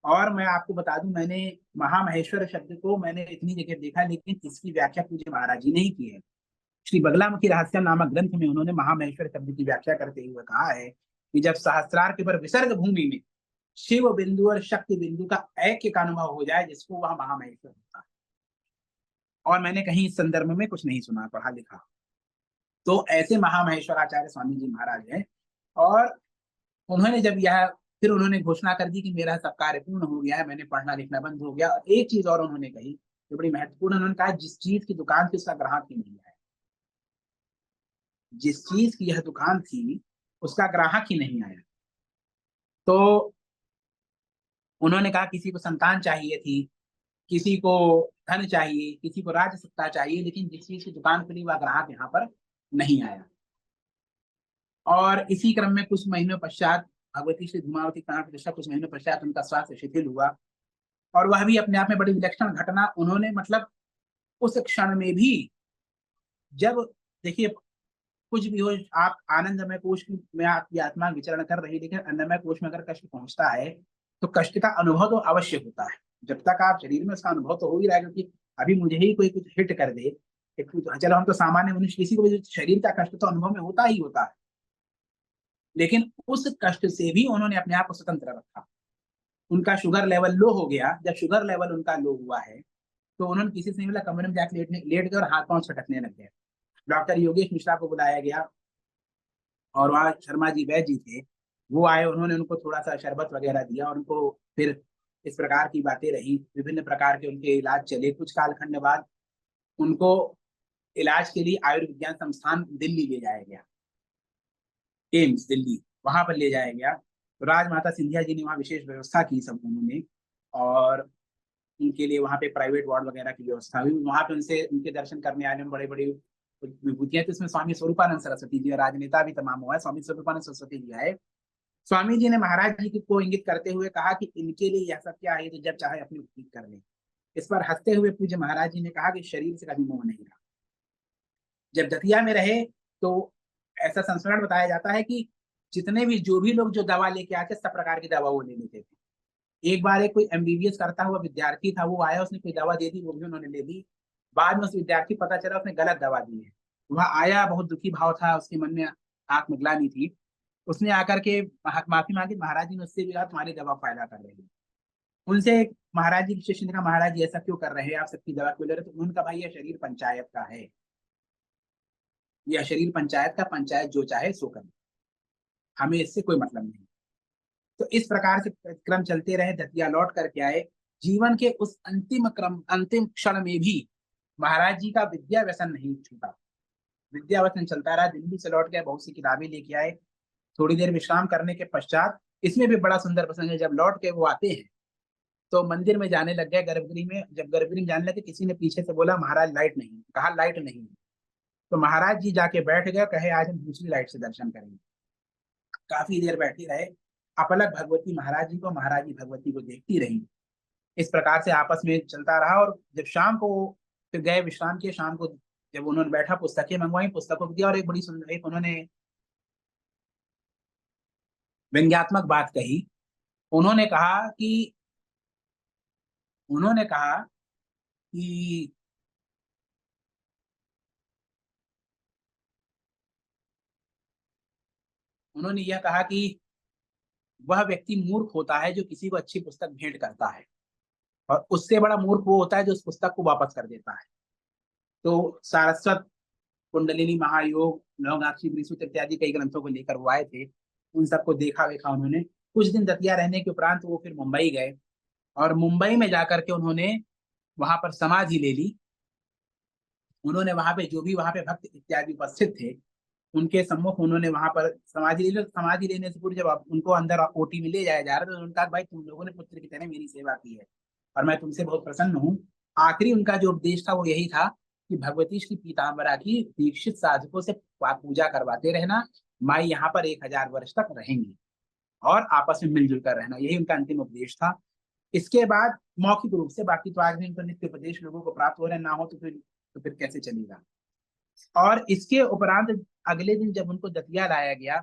और मैं आपको बता दूं, मैंने महामहेश्वर शब्द को मैंने इतनी जगह देखा, लेकिन इसकी व्याख्या पूज्य महाराज जी ने ही की है। श्री बगलामुखी रहस्य नामक ग्रंथ में उन्होंने महामहेश्वर शब्द की व्याख्या करते हुए कहा है कि जब सहस्रार के पर विसर्ग भूमि में शिव बिंदु और शक्ति बिंदु का ऐक्य का अनुभव हो जाए, जिसको वह महामहेश्वर होता है। और मैंने कहीं इस संदर्भ में कुछ नहीं सुना, पढ़ा लिखा। तो ऐसे महामहेश्वराचार्य स्वामी जी महाराज हैं। और उन्होंने जब यह, फिर उन्होंने घोषणा कर दी कि मेरा सब कार्य पूर्ण हो गया है, मैंने पढ़ना लिखना बंद हो गया। और एक चीज और उन्होंने कही जो बड़ी महत्वपूर्ण, उन्होंने कहा जिस चीज की दुकान थी उसका ग्राहक ही नहीं आया। जिस चीज की यह दुकान थी उसका ग्राहक ही नहीं आया। तो उन्होंने कहा किसी को संतान चाहिए थी, किसी को धन चाहिए, किसी को राज्य सत्ता चाहिए, लेकिन जिस चीज की दुकान खुली वह ग्राहक यहाँ पर नहीं आया। और इसी क्रम में कुछ महीनों पश्चात भगवती श्री धूमावती प्राण प्रतिष्ठा, कुछ महीनों पश्चात उनका स्वास्थ्य शिथिल हुआ। और वह भी अपने आप में बड़ी विलक्षण घटना। उन्होंने मतलब उस क्षण में भी, जब देखिए कुछ भी हो, आप आनंदमय कोश में आपकी आत्मा विचरण कर रही, लेकिन अन्नमय कोश में अगर कष्ट पहुंचता है तो कष्ट का अनुभव तो अवश्य होता है। जब तक आप शरीर में उसका अनुभव तो हो ही रहा है, क्योंकि अभी मुझे ही कोई कुछ हिट कर दे, चलो हम तो सामान्य मनुष्य, किसी को भी शरीर का कष्ट तो अनुभव में होता ही होता है। लेकिन उस कष्ट से भी उन्होंने अपने आप को स्वतंत्र रखा। उनका शुगर लेवल लो हो गया। जब शुगर लेवल उनका लो हुआ है तो उन्होंने किसी से नहीं बोला, कमरे में जाकर लेट गए और हाथ पांव छटकने लग गए। डॉक्टर योगेश मिश्रा को बुलाया गया और वहाँ शर्मा जी वैद्य जी थे, वो आए, उन्होंने उनको थोड़ा सा शरबत वगैरह दिया और उनको फिर इस प्रकार की बातें रही। विभिन्न प्रकार के उनके इलाज चले। कुछ कालखंड बाद उनको इलाज के लिए आयुर्विज्ञान संस्थान दिल्ली ले जाया गया। एम्स दिल्ली, वहां पर ले जाया गया। तो राजमाता सिंधिया जी ने वहाँ विशेष व्यवस्था की सब उन्होंने, और उनके लिए वहाँ पे प्राइवेट वार्ड वगैरह की व्यवस्था हुई। वहाँ पे उनसे उनके दर्शन करने आने में बड़े बड़े विभूतियां, तो इसमें स्वामी स्वरूपानंद सरस्वती जी, राजनेता भी तमाम हुआ है, स्वामी स्वरूपानंद सरस्वती जी आए। स्वामी जी ने महाराज जी को इंगित करते हुए कहा कि इनके लिए यह सब क्या है, तो जब चाहे अपनी उपयोग कर ले। इस पर हंसते हुए पूज्य महाराज जी ने कहा कि शरीर से कभी मोह नहीं रहा। जब दतिया में रहे तो ऐसा संस्मरण बताया जाता है कि जितने भी जो भी लोग जो दवा लेके आते, सब प्रकार की दवा वो ले लेते थे। एक बार एक कोई एमबीबीएस करता हुआ विद्यार्थी था, वो आया, उसने कोई दवा दे दी, वो भी उन्होंने ले ली। बाद में उस विद्यार्थी पता चला उसने गलत दवा दी है। वह आया, बहुत दुखी भाव था उसके मन में, आंख में ग्लानि थी। उसने आकर के माफी मांगी। महाराज जी ने उससे भी कहा तुम्हारी दवा फायदा कर रही है। उनसे महाराज जी के शिष्य ने कहा महाराज जी ऐसा क्यों कर रहे हैं, आप सबकी दवा क्यों ले रहे? तो उन्होंने कहा भाई यह शरीर पंचायत का है, यह शरीर पंचायत का, पंचायत जो चाहे सो करे, हमें इससे कोई मतलब नहीं। तो इस प्रकार से क्रम चलते रहे, दतिया लौट करके आए। जीवन के उस अंतिम क्षण में भी महाराज जी का विद्या व्यसन नहीं छूटा, विद्या व्यसन चलता रहा। दिल्ली से लौट गए, बहुत सी किताबें लेके आए। थोड़ी देर विश्राम करने के पश्चात, इसमें भी बड़ा सुंदर प्रसंग है, जब लौट के वो आते हैं तो मंदिर में जाने लग गए, गर्भगृह में। जब गर्भगृह में जाने लगे, किसी ने पीछे से बोला महाराज लाइट नहीं, कहा लाइट नहीं। तो महाराज जी जाके बैठ गए, कहे आज हम दूसरी लाइट से दर्शन करेंगे। काफी देर बैठी रहे, अपलक भगवती महाराज जी को, महाराज जी भगवती को देखती रही। इस प्रकार से आपस में चलता रहा। और जब शाम को फिर गए, विश्राम किए। शाम को जब उन्होंने बैठा, पुस्तकें मंगवाई, पुस्तकों को दिया, और एक बड़ी सुंदर एक उन्होंने व्यंग्यात्मक बात कही। उन्होंने कहा कि उन्होंने कहा कि उन्होंने यह कहा कि वह व्यक्ति मूर्ख होता है जो किसी को अच्छी पुस्तक भेंट करता है, और उससे बड़ा मूर्ख वो होता है जो उस पुस्तक को वापस कर देता है। तो सारस्वत, कुंडलिनी महायोग, नवगाक्षी त्रिसूत्र इत्यादि कई ग्रंथों को लेकर वो आए थे। उन सबको देखा वेखा उन्होंने। कुछ दिन दतिया रहने के उपरांत वो फिर मुंबई गए, और मुंबई में जाकर के उन्होंने वहां पर समाधि ले ली। उन्होंने वहां पे जो भी वहां पे भक्त इत्यादि उपस्थित थे, उनके सम्मुख उन्होंने वहां पर समाधि ले ली। समाधि लेने से पूर्व जब उनको अंदर ओटी में ले जाया जा रहा था, तो उन्होंने कहा भाई तुम लोगों ने पुत्र की तरह मेरी सेवा की है, और मैं तुमसे बहुत प्रसन्न हूँ। आखिरी उनका जो उपदेश था वो यही था कि भगवती श्री पीताम्बरा की दीक्षित साधकों से पूजा करवाते रहना, माई यहाँ पर 1000 वर्ष तक रहेंगी, और आपस में मिलजुल कर रहना। यही उनका अंतिम उपदेश था। इसके बाद मौखिक रूप से, बाकी तो आज भी उनका नित्य उपदेश लोगों को प्राप्त हो रहे ना हो तो फिर कैसे चलेगा। और इसके उपरांत अगले दिन जब उनको दतिया लाया गया,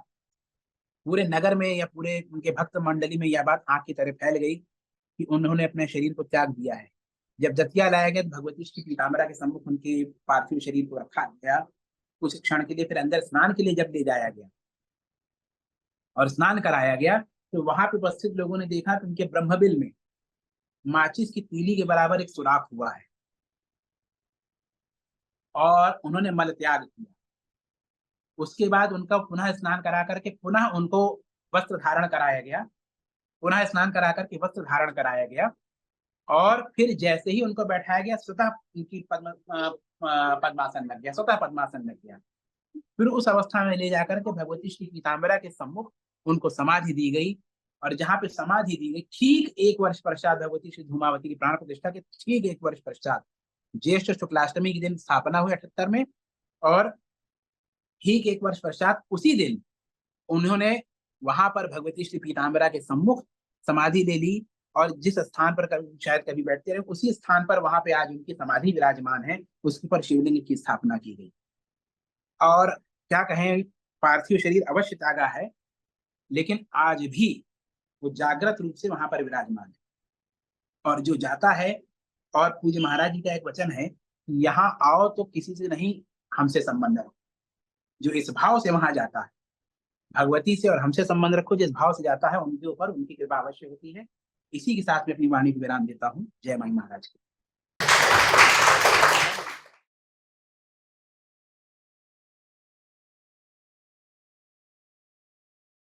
पूरे नगर में या पूरे उनके भक्त मंडली में यह बात आग की तरह फैल गई कि उन्होंने अपने शरीर को त्याग दिया है। जब दतिया लाया गया, तो भगवती श्री पीताम्बरा के सम्मुख उनके पार्थिव शरीर को रखा गया कुछ क्षण के लिए। फिर अंदर स्नान के लिए जब ले जाया गया और स्नान कराया गया, तो वहां पे उपस्थित लोगों ने देखा कि उनके ब्रह्मबिल में माचिस की तीली के बराबर एक सुराख हुआ है, और उन्होंने मल त्याग किया। उसके बाद उनका पुनः स्नान करा करके पुनः उनको वस्त्र धारण कराया गया, पुनः स्नान करा करके वस्त्र धारण कराया गया। और फिर जैसे ही उनको बैठाया गया, स्वतः उनकी पद्मासन लग गया, स्वतः पद्मासन लग गया। फिर उस अवस्था में ले जाकर के भगवती श्री पीताम्बरा के सम्मुख उनको समाधि दी गई। और जहां पे समाधि दी गई, ठीक 1 वर्ष पश्चात, भगवती श्री धूमावती की प्राण प्रतिष्ठा के ठीक 1 वर्ष पश्चात, ज्येष्ठ शुक्लाष्टमी के दिन स्थापना हुई 78 में, और ठीक 1 वर्ष पश्चात उसी दिन उन्होंने वहां पर भगवती श्री पीताम्बरा के सम्मुख समाधि ले ली। और जिस स्थान पर शायद कभी बैठते रहे, उसी स्थान पर वहां पे आज उनकी समाधि विराजमान है, उसके ऊपर शिवलिंग की स्थापना की गई। और क्या कहें, पार्थिव शरीर अवश्य त्यागा है, लेकिन आज भी वो जागृत रूप से वहां पर विराजमान है। और जो जाता है, और पूज्य महाराज जी का एक वचन है कि यहाँ आओ तो किसी से नहीं, हमसे संबंध रखो। जो इस भाव से वहां जाता है, भगवती से और हमसे संबंध रखो, जिस भाव से जाता है, उनके ऊपर उनकी कृपा अवश्य होती है। इसी के साथ में अपनी वाणी को विराम देता हूँ। जय माई महाराज की।